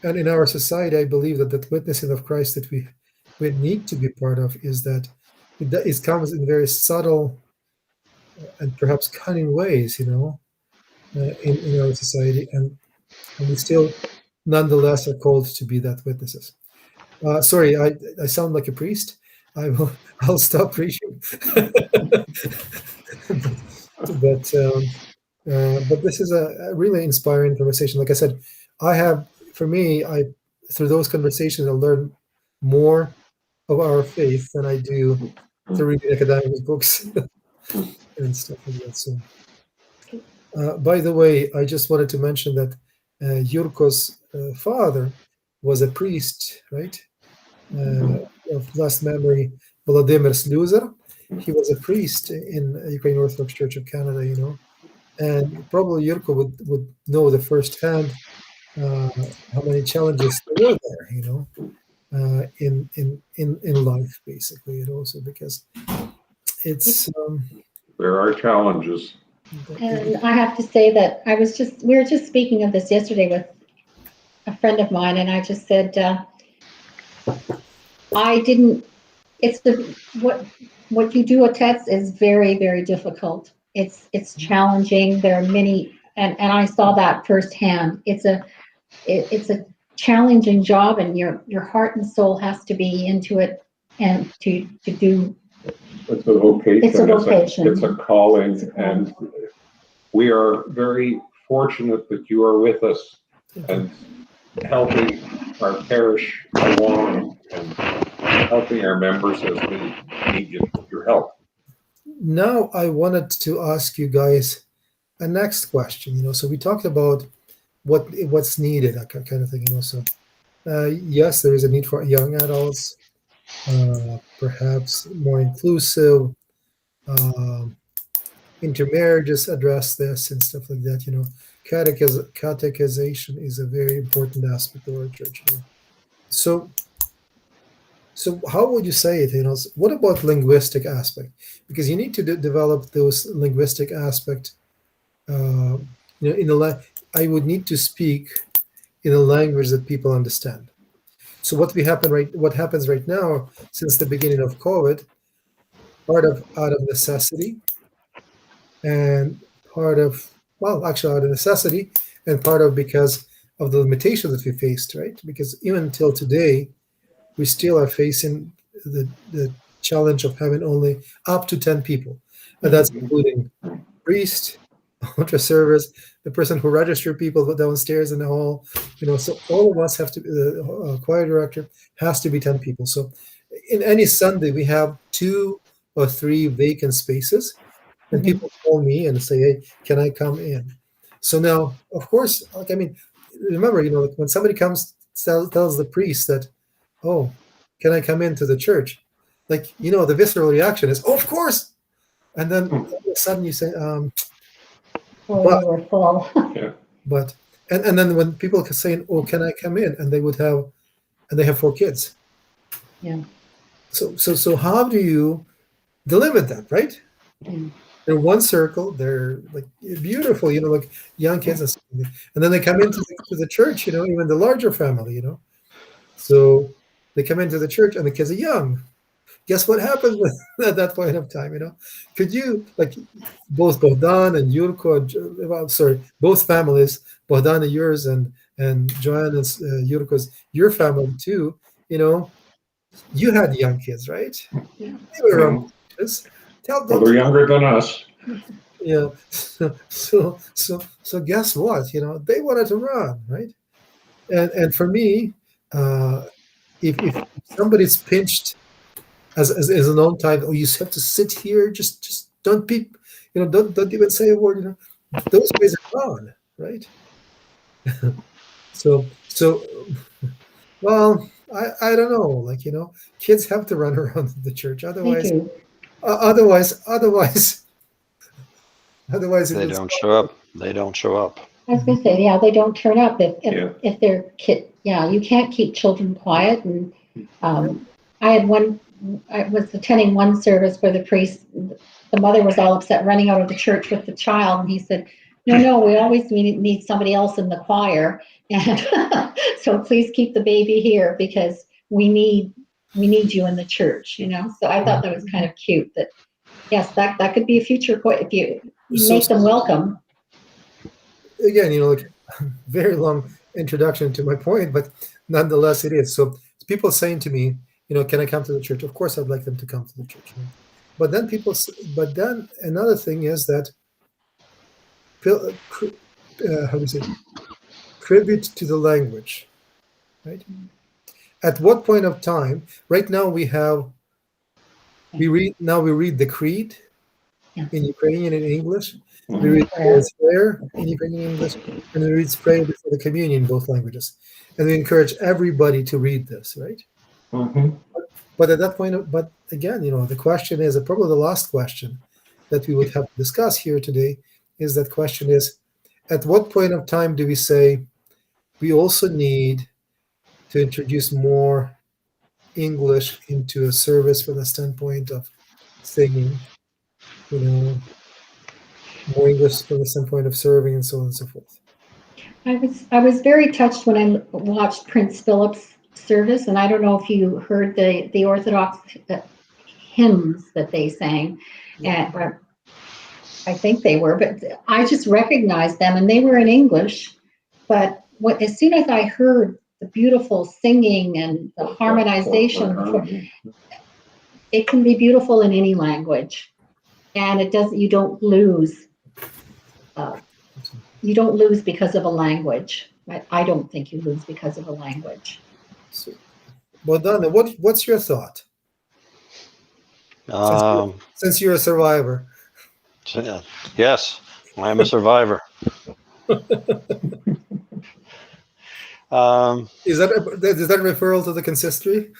Speaker 1: And in our society, I believe that witnessing of Christ that we need to be part of is that it comes in very subtle and perhaps cunning ways, in our society, and we still nonetheless are called to be that witnesses. Sorry, I sound like a priest. I'll stop preaching. but this is a really inspiring conversation. Like I said, through those conversations, I learn more of our faith than I do through reading academic books and stuff like that. So, by the way, I just wanted to mention that Yurko's father was a priest, right? Of last memory, Volodymyr Sluzer. He was a priest in Ukrainian Orthodox Church of Canada, and probably Yurko would know the firsthand how many challenges there were there, in life, basically, and also because it's
Speaker 4: there are challenges.
Speaker 2: And I have to say that we were just speaking of this yesterday with a friend of mine, and I just said, what you do at TETS is very, very difficult. It's challenging. There are many, and I saw that firsthand. It's a challenging job, and your heart and soul has to be into it, and to do.
Speaker 4: It's a vocation.
Speaker 2: It's a vocation.
Speaker 4: It's a calling, and we are very fortunate that you are with us and helping our parish along and helping our members as we need your help.
Speaker 1: Now I wanted to ask you guys a next question. So we talked about what's needed, that kind of thing. So yes, there is a need for young adults, perhaps more inclusive. Intermarriages address this and stuff like that. Catechization is a very important aspect of our church. So how would you say it? What about linguistic aspect? Because you need to develop those linguistic aspect. I would need to speak in a language that people understand. So what happens right now, since the beginning of COVID, out of necessity, and out of necessity, and part of because of the limitations that we faced, right? Because even until today, we still are facing the challenge of having only up to 10 people, and that's including priest, altar servers, the person who registers people downstairs in the hall. So all of us have to. The choir director has to be 10 people. So in any Sunday, we have 2 or 3 vacant spaces, and people call me and say, "Hey, can I come in?" So now, of course, remember, when somebody comes tells the priest that, "Oh, can I come into the church?" The visceral reaction is, "Oh, of course." And then all of a sudden you say,
Speaker 2: you were full.
Speaker 4: Yeah.
Speaker 1: But and then when people are saying, "Oh, can I come in?" and they have 4 kids.
Speaker 2: Yeah.
Speaker 1: So how do you deliver that, right?
Speaker 2: Yeah.
Speaker 1: They're one circle. They're like beautiful, like young kids, and then they come into the church. Even the larger family. So they come into the church, and the kids are young. Guess what happens at that point of time? Could you, both Bogdan and Yurko, both families, Bogdan and yours and and Joanne and Yuriko's, your family too, you had young kids, right?
Speaker 2: Yeah.
Speaker 1: They were around
Speaker 4: Well,
Speaker 1: this. Tell
Speaker 4: they're
Speaker 1: them,
Speaker 4: younger than us.
Speaker 1: so guess what? They wanted to run, right? And for me, if somebody's pinched as an own time, oh, you have to sit here, just don't peep, don't even say a word, those days are gone, right? So well, I don't know, kids have to run around the church,
Speaker 2: They
Speaker 1: otherwise
Speaker 2: do.
Speaker 1: otherwise otherwise otherwise it
Speaker 5: They
Speaker 1: would
Speaker 5: don't show up. They don't show up.
Speaker 2: I was going to say, yeah, they don't turn up
Speaker 4: Yeah.
Speaker 2: if they're kid. Yeah, you can't keep children quiet. And I was attending one service where the priest, the mother was all upset running out of the church with the child, and he said, "No, we always need somebody else in the choir, and so please keep the baby here because we need you in the church." So I thought that was kind of cute. That yes, that could be a future if you make them welcome.
Speaker 1: Again, very long introduction to my point, but nonetheless it is. So people saying to me, can I come to the church? Of course I'd like them to come to the church. But then another thing is that how do you say, tribute to the language, right? At what point of time? Right now we read the creed in Ukrainian and English. We read prayer in Ukrainian English, and we read prayer before the communion in both languages. And we encourage everybody to read this, right?
Speaker 4: Mm-hmm.
Speaker 1: But at that point, but again, the question is, probably the last question that we would have to discuss here today is that question is, at what point of time do we say we also need to introduce more English into a service from the standpoint of singing, more English from the standpoint of serving, and so on and so forth.
Speaker 2: I was very touched when I watched Prince Philip's service, and I don't know if you heard the Orthodox hymns that they sang, and I think they were, but I just recognized them, and they were in English. But as soon as I heard the beautiful singing and the harmonization, it can be beautiful in any language, and it doesn't. You don't lose. You don't lose because of a language. I don't think you lose because of a language.
Speaker 1: So, Bogdana, what's your thought? Since you're a survivor.
Speaker 5: Yes, I am a survivor.
Speaker 1: Is that referral to the consistory?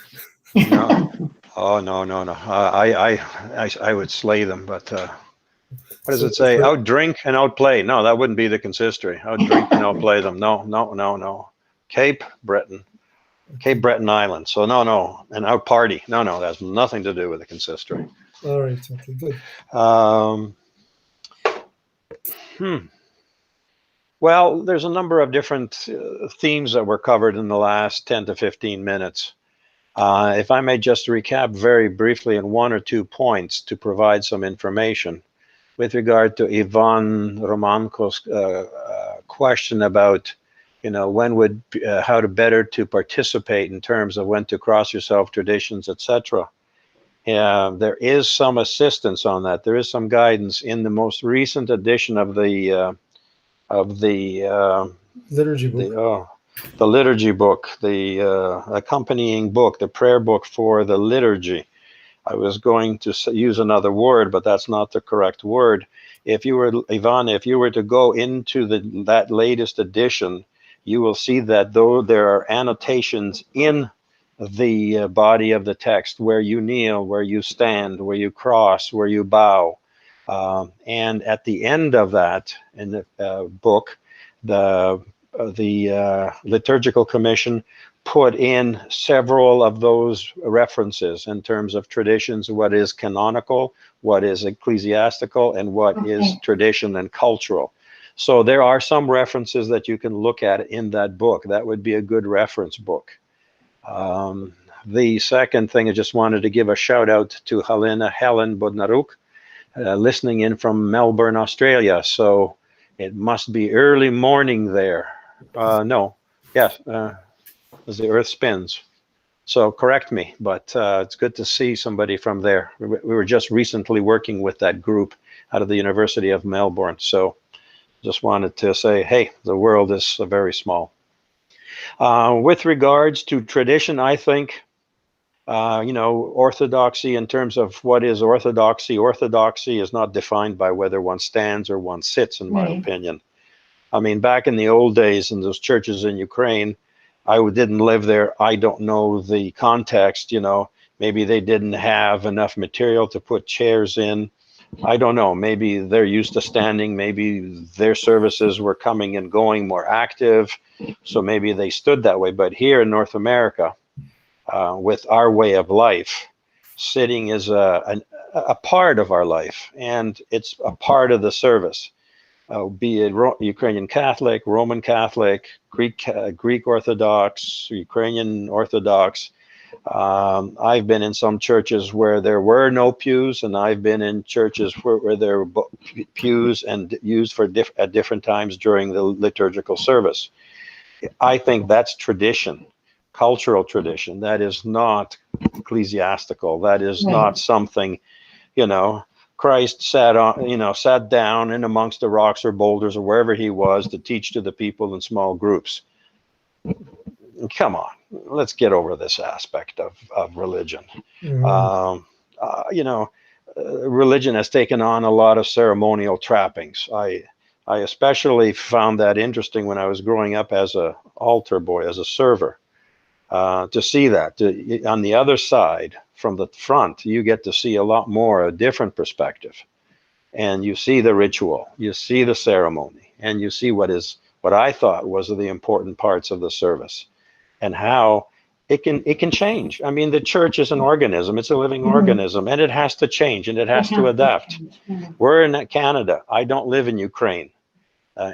Speaker 5: No. Oh, no. I would slay them, but what does it say? Outdrink and outplay. No, that wouldn't be the consistory. Outdrink and outplay them. No. Cape Breton Island. So no. And outparty. No, that has nothing to do with the consistory.
Speaker 1: All right. Okay, good.
Speaker 5: Well, there's a number of different themes that were covered in the last 10 to 15 minutes. If I may just recap very briefly in one or 2 points to provide some information with regard to Ivan Romanko's question about, how to better to participate in terms of when to cross yourself, traditions, etc. There is some assistance on that. There is some guidance in the most recent edition of the
Speaker 1: liturgy book.
Speaker 5: The liturgy book, the accompanying book, the prayer book for the liturgy. I was going to use another word, but that's not the correct word. Ivan, if you were to go into that latest edition, you will see that though there are annotations in the body of the text where you kneel, where you stand, where you cross, where you bow. And at the end of that, in the book, the liturgical commission put in several of those references in terms of traditions, what is canonical, what is ecclesiastical, and what is tradition and cultural. So there are some references that you can look at in that book. That would be a good reference book. The second thing, I just wanted to give a shout out to Helen Bodnaruk, listening in from Melbourne, Australia. So it must be early morning there. No, Yes, as the Earth spins. So correct me, but it's good to see somebody from there. We were just recently working with that group out of the University of Melbourne. So just wanted to say, hey, the world is very small. With regards to tradition, I think, orthodoxy, in terms of what is orthodoxy, orthodoxy is not defined by whether one stands or one sits, in my
Speaker 2: Right.
Speaker 5: opinion. I mean, back in the old days in those churches in Ukraine, I didn't live there. I don't know the context, maybe they didn't have enough material to put chairs in. I don't know. Maybe they're used to standing. Maybe their services were coming and going more active. So maybe they stood that way. But here in North America, with our way of life, sitting is a part of our life, and it's a part of the service. Be it Ukrainian Catholic, Roman Catholic, Greek Orthodox, Ukrainian Orthodox. I've been in some churches where there were no pews, and I've been in churches where there were pews and used for at different times during the liturgical service. I think that's tradition, cultural tradition. That is not ecclesiastical. That is
Speaker 2: Right.
Speaker 5: not something, Christ sat down in amongst the rocks or boulders or wherever he was to teach to the people in small groups. Come on, let's get over this aspect of religion. Religion has taken on a lot of ceremonial trappings. I especially found that interesting when I was growing up as an altar boy, as a server, to see that. On the other side, from the front, you get to see a lot more, a different perspective. And you see the ritual, you see the ceremony, and you see what I thought was the important parts of the service, and how it can change. I mean, the church is an organism, it's a living organism, and it has to change, and it has to adapt. We're in Canada. I don't live in Ukraine.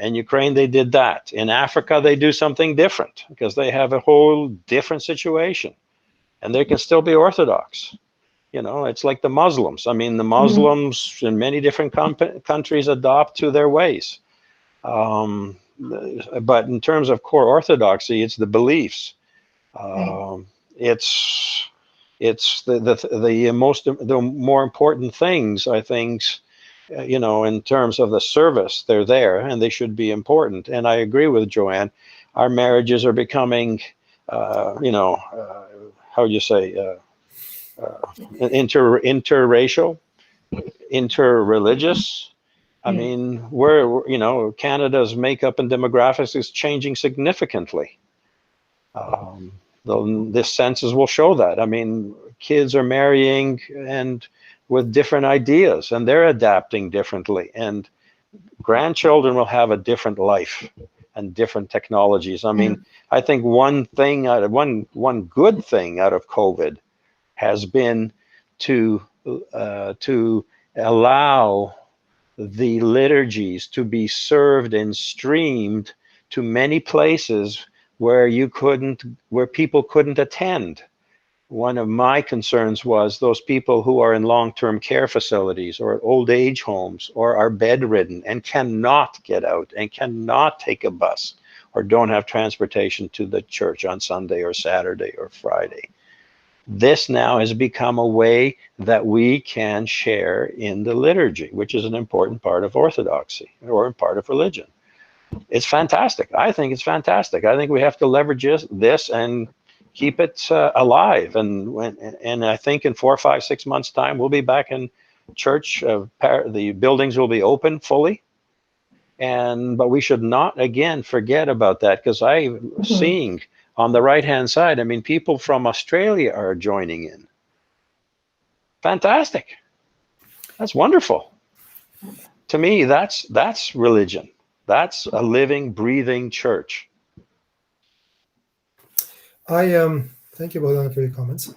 Speaker 5: In Ukraine, they did that. In Africa, they do something different because they have a whole different situation, and they can still be Orthodox. It's like the Muslims. I mean, the Muslims in many different countries adopt to their ways. But in terms of core Orthodoxy, it's the beliefs. It's the more important things, I think, in terms of the service. They're there and they should be important. And I agree with Joanne. Our marriages are becoming, how do you say, interracial, interreligious. I mean, Canada's makeup and demographics is changing significantly. This census will show that. I mean, kids are marrying and with different ideas, and they're adapting differently. And grandchildren will have a different life and different technologies. I mean, I think one good thing out of COVID has been to allow the liturgies to be served and streamed to many places where people couldn't attend. One of my concerns was those people who are in long-term care facilities or old age homes or are bedridden and cannot get out and cannot take a bus or don't have transportation to the church on Sunday or Saturday or Friday. This now has become a way that we can share in the liturgy, which is an important part of Orthodoxy or part of religion. It's fantastic. I think it's fantastic. I think we have to leverage this and keep it alive. And I think in 4, 5, 6 months' time, we'll be back in church. The buildings will be open fully. But we should not, again, forget about that, because I'm seeing on the right-hand side, I mean, people from Australia are joining in. Fantastic. That's wonderful. To me, that's religion. That's a living, breathing church.
Speaker 1: Thank you, Bogdan, for your comments.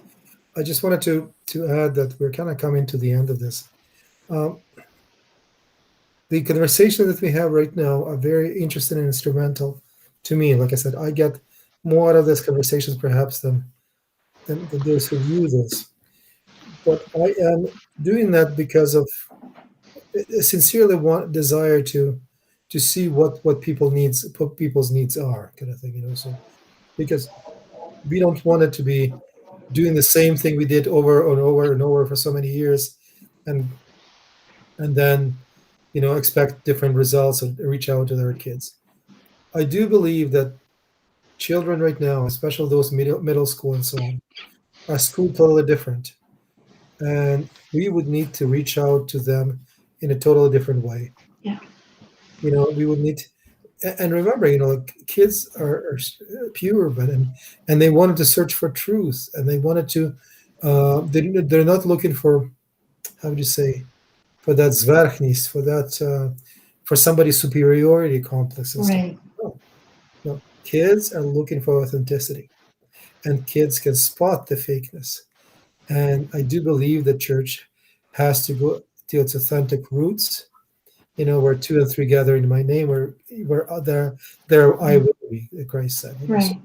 Speaker 1: I just wanted to add that we're kind of coming to the end of this. The conversation that we have right now are very interesting and instrumental to me. Like I said, I get more out of these conversations perhaps than those who use this. But I am doing that because of a sincerely desire to see what people's needs are, kind of thing. So because we don't want it to be doing the same thing we did over and over and over for so many years, and then expect different results and reach out to their kids. I do believe that children right now, especially those middle school and so on, are schooled totally different, and we would need to reach out to them in a totally different way.
Speaker 2: Yeah.
Speaker 1: We would need, and remember, kids are pure, but and they wanted to search for truth, and they wanted to. They're not looking for, how would you say, for that zverchnis, for that, for somebody's superiority complex and
Speaker 2: Right.
Speaker 1: stuff. No, kids are looking for authenticity, and kids can spot the fakeness. And I do believe the church has to go to its authentic roots. Where two and three gather in my name, where there I will be, Christ said.
Speaker 2: Right.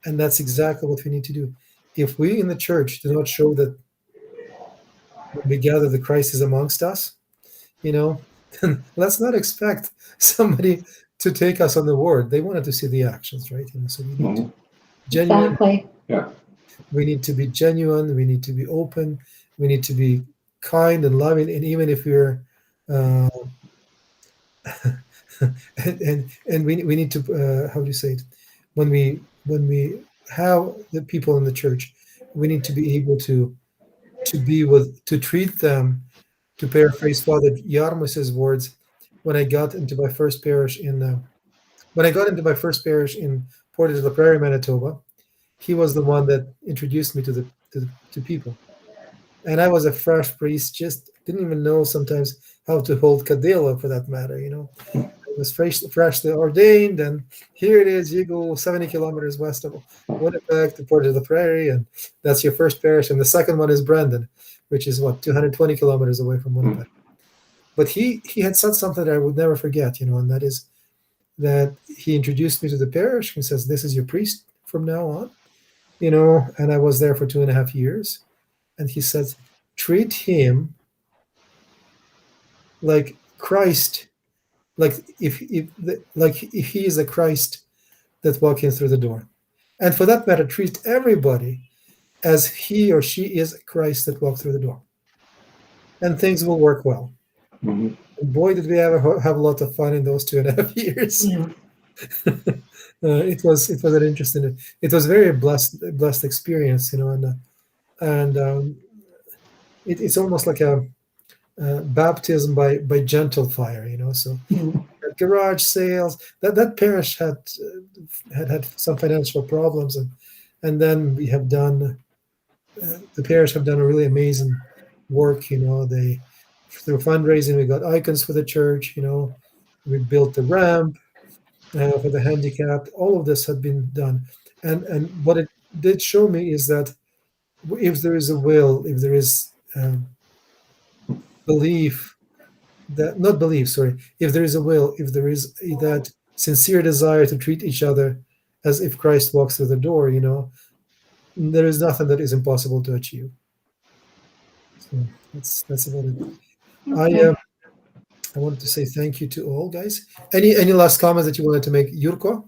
Speaker 1: And that's exactly what we need to do. If we in the church do not show that when we gather, the Christ is amongst us, then let's not expect somebody to take us on the word. They wanted to see the actions, right? So we need to genuine.
Speaker 2: Exactly.
Speaker 4: Yeah.
Speaker 1: We need to be genuine. We need to be open. We need to be kind and loving. And even if we're and we need to how do you say it? When we have the people in the church, we need to be able to treat them. To paraphrase Father Yarmus's words, when I got into my first parish in Portage la Prairie, Manitoba, he was the one that introduced me to people, and I was a fresh priest, just didn't even know sometimes how to hold kadila, for that matter. I was freshly ordained, and here it is. You go 70 kilometers west of Winnipeg to Portage la Prairie, and that's your first parish, and the second one is Brandon, which is 220 kilometers away from Winnipeg. But he had said something that I would never forget, and that is that he introduced me to the parish. He says, "This is your priest from now on," and I was there for 2.5 years. And he says, "Treat him like Christ, like if he is a Christ that's walking through the door, and for that matter, treat everybody as he or she is Christ that walked through the door, and things will work well."
Speaker 4: Mhm.
Speaker 1: And boy, did we ever have a lot of fun in those 2.5 years.
Speaker 2: Yeah.
Speaker 1: It was an interesting. It was a very blessed experience, and it's almost like a baptism by gentle fire, So garage sales. That parish had some financial problems, and then we have done. The parish have done a really amazing work. They through fundraising we got icons for the church. We built the ramp for the handicapped. All of this had been done, and what it did show me is that if there is a will, if there is belief, if there is a will, if there is that sincere desire to treat each other as if Christ walks through the door, there is nothing that is impossible to achieve. So that's about it. I wanted to say thank you to all, guys. Any last comments that you wanted to make, Yurko?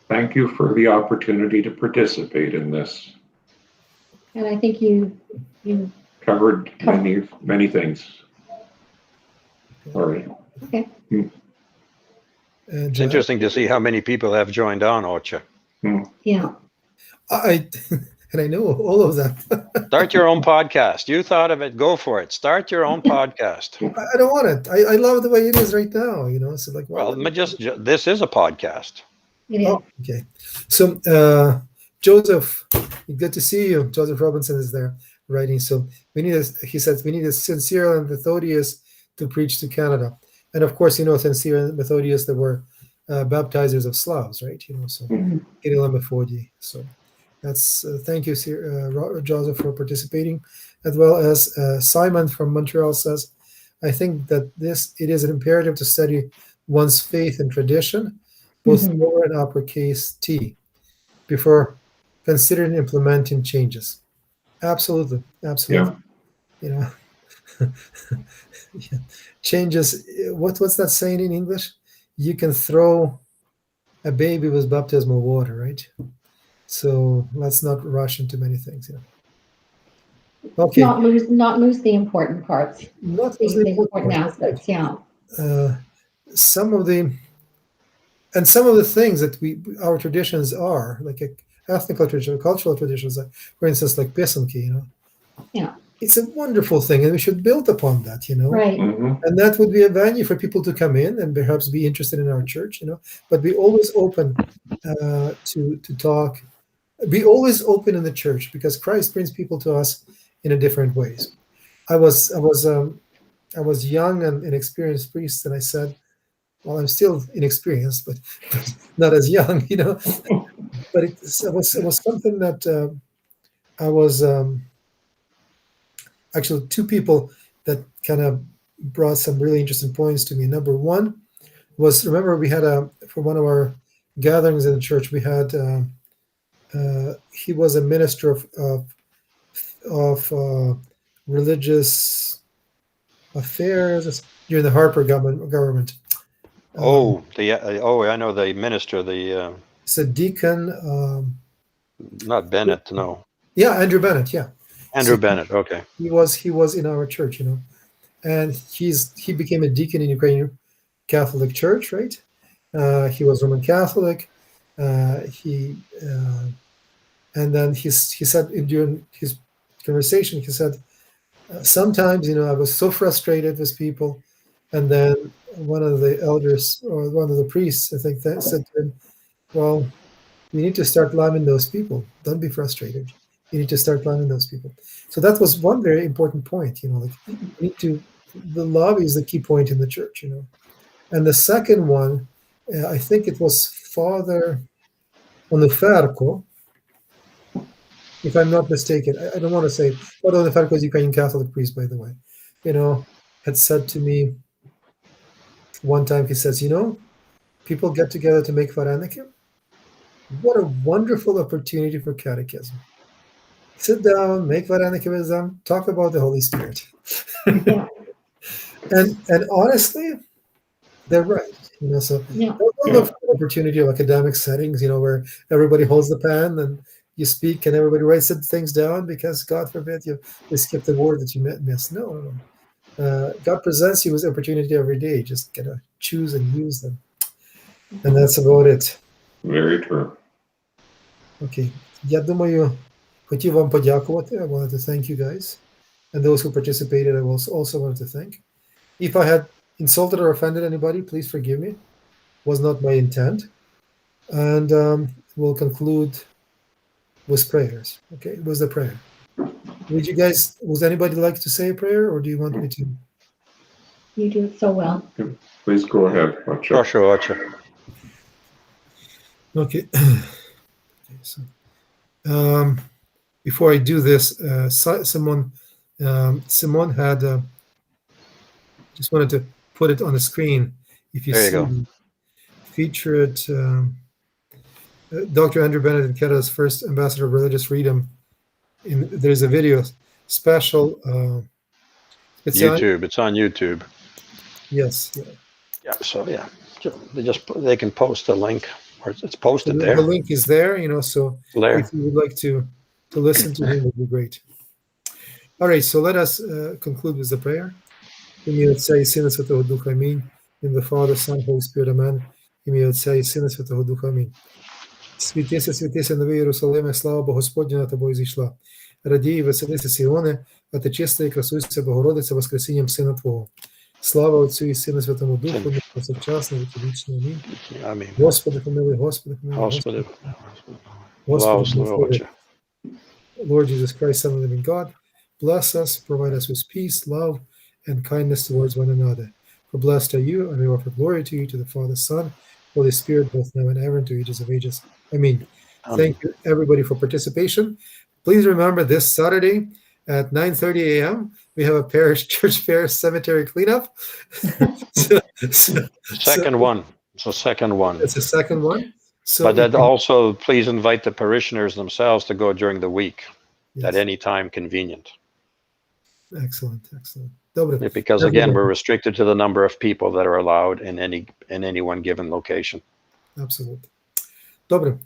Speaker 4: Thank you for the opportunity to participate in this.
Speaker 2: And I think you
Speaker 4: Covered many things. All right.
Speaker 2: okay.
Speaker 1: And,
Speaker 5: It's interesting to see how many people have joined on, Ocha.
Speaker 2: Yeah.
Speaker 1: And I know all of them.
Speaker 5: Start your own podcast. You thought of it, go for it. Start your own podcast.
Speaker 1: I don't want it. I love the way it is right now, So like,
Speaker 5: Well, this is a podcast.
Speaker 2: It is.
Speaker 1: Oh, okay. So Joseph, good to see you. Joseph Robinson is there writing. So he says we need a Sincere and Methodius to preach to Canada. And of course, Sincere and Methodius, that were baptizers of Slavs, right? So Kirill and Methodi. So that's thank you, Joseph, for participating, as well as Simon from Montreal says, I think that it is an imperative to study one's faith and tradition, both lower and uppercase T, before considering implementing changes. Absolutely.
Speaker 4: Yeah.
Speaker 1: Changes. What's that saying in English? You can throw a baby with baptismal water, right? So let's not rush into many things. Okay.
Speaker 2: Not lose the important parts,
Speaker 1: Not
Speaker 2: the
Speaker 1: was the
Speaker 2: important
Speaker 1: important part,
Speaker 2: aspects. Yeah.
Speaker 1: right? Some of the things that our traditions are like ethnical tradition, cultural traditions, for instance, like Pisanki,
Speaker 2: Yeah.
Speaker 1: it's a wonderful thing, and we should build upon that,
Speaker 2: Right.
Speaker 1: And that would be a venue for people to come in and perhaps be interested in our church, But be always open to talk. Be always open in the church, because Christ brings people to us in a different ways. I was young and inexperienced priest, and I said, well, I'm still inexperienced, but not as young, But it was something that I was actually two people that kind of brought some really interesting points to me. Number one was, remember, we had for one of our gatherings in the church, we had he was a minister of religious affairs during the Harper government.
Speaker 5: I know the minister,
Speaker 1: It's a deacon.
Speaker 5: not Bennett, no.
Speaker 1: Yeah, Andrew Bennett. Yeah,
Speaker 5: Andrew
Speaker 1: So
Speaker 5: Bennett, okay.
Speaker 1: he was in our church, and he became a deacon in Ukrainian Catholic Church, right? He was Roman Catholic. He and then he said during his conversation, he said, sometimes I was so frustrated with people, and then one of the elders or one of the priests, I think, that said to him, well, you need to start loving those people. Don't be frustrated. You need to start loving those people. So that was one very important point, like the love is the key point in the church, And the second one, I think it was Father Oneferko, if I'm not mistaken. I don't want to say, Father Oneferko is a Ukrainian Catholic priest, by the way, had said to me one time, he says, people get together to make varanikim. What a wonderful opportunity for catechism. Sit down, make varanikim with them, talk about the Holy Spirit.
Speaker 2: Yeah.
Speaker 1: and honestly, they're right. So
Speaker 2: Yeah.
Speaker 1: don't look for opportunity of academic settings, where everybody holds the pen and you speak and everybody writes things down because, God forbid, you skip the word that you missed. No. God presents you with opportunity every day. Just gotta choose and use them. And that's about it.
Speaker 4: Very true.
Speaker 1: Okay. Я думаю, хотів вам подякувати. I wanted to thank you guys. And those who participated, I also wanted to thank. If I had insulted or offended anybody, please forgive me. Was not my intent. And we'll conclude with prayers. Okay, with the prayer. Would anybody like to say a prayer, or do you want me to?
Speaker 2: You do it so well.
Speaker 4: Please go ahead.
Speaker 5: Sure.
Speaker 1: Okay. So, before I do this, Simone had just wanted to put it on the screen. If you
Speaker 5: There you
Speaker 1: see,
Speaker 5: go.
Speaker 1: Featured Dr. Andrew Bennett in Canada's first ambassador of religious freedom. There's a video special. It's
Speaker 5: YouTube. It's on YouTube.
Speaker 1: Yes. Yeah.
Speaker 5: Yeah. So yeah, they can post a link, or it's posted
Speaker 1: The
Speaker 5: there.
Speaker 1: link is there. So
Speaker 5: There.
Speaker 1: if you would like to listen to him, it would be great. All right. So let us conclude with the prayer. Ім'я Отця і Сина Святого Духа. Амінь. In the Father, Son, Holy Spirit. Amen. Ім'я Отця і Сина Святого Духа. Амінь. Світися, новий Єрусалиме, слава Богу Господня над тобою зійшла. Радій, веселися, Сіоне, а ти чиста і красуйся, Богородиця, воскресінням Сина Твого. Слава Отцю і Сину Святому Духу, повсякчас, і вічно. Амінь.
Speaker 5: Амінь.
Speaker 1: Господи, помилуй, Господи, помилуй.
Speaker 5: Господи.
Speaker 1: Господи, Lord Jesus Christ, Son of the living God, bless us, provide us with peace, love, and kindness towards one another. For blessed are you, and we offer glory to you, to the Father, Son, Holy Spirit, both now and ever, and to ages of ages. Amen. Thank you, everybody, for participation. Please remember, this Saturday at 9:30 a.m., we have a parish church fair cemetery cleanup.
Speaker 5: Second one. It's a second one.
Speaker 1: It's a second one. So
Speaker 5: But that also, please invite the parishioners themselves to go during the week,
Speaker 1: yes.
Speaker 5: at any time convenient.
Speaker 1: Excellent. Dobre.
Speaker 5: Because again, we're restricted to the number of people that are allowed in any one given location.
Speaker 1: Absolutely. Добре.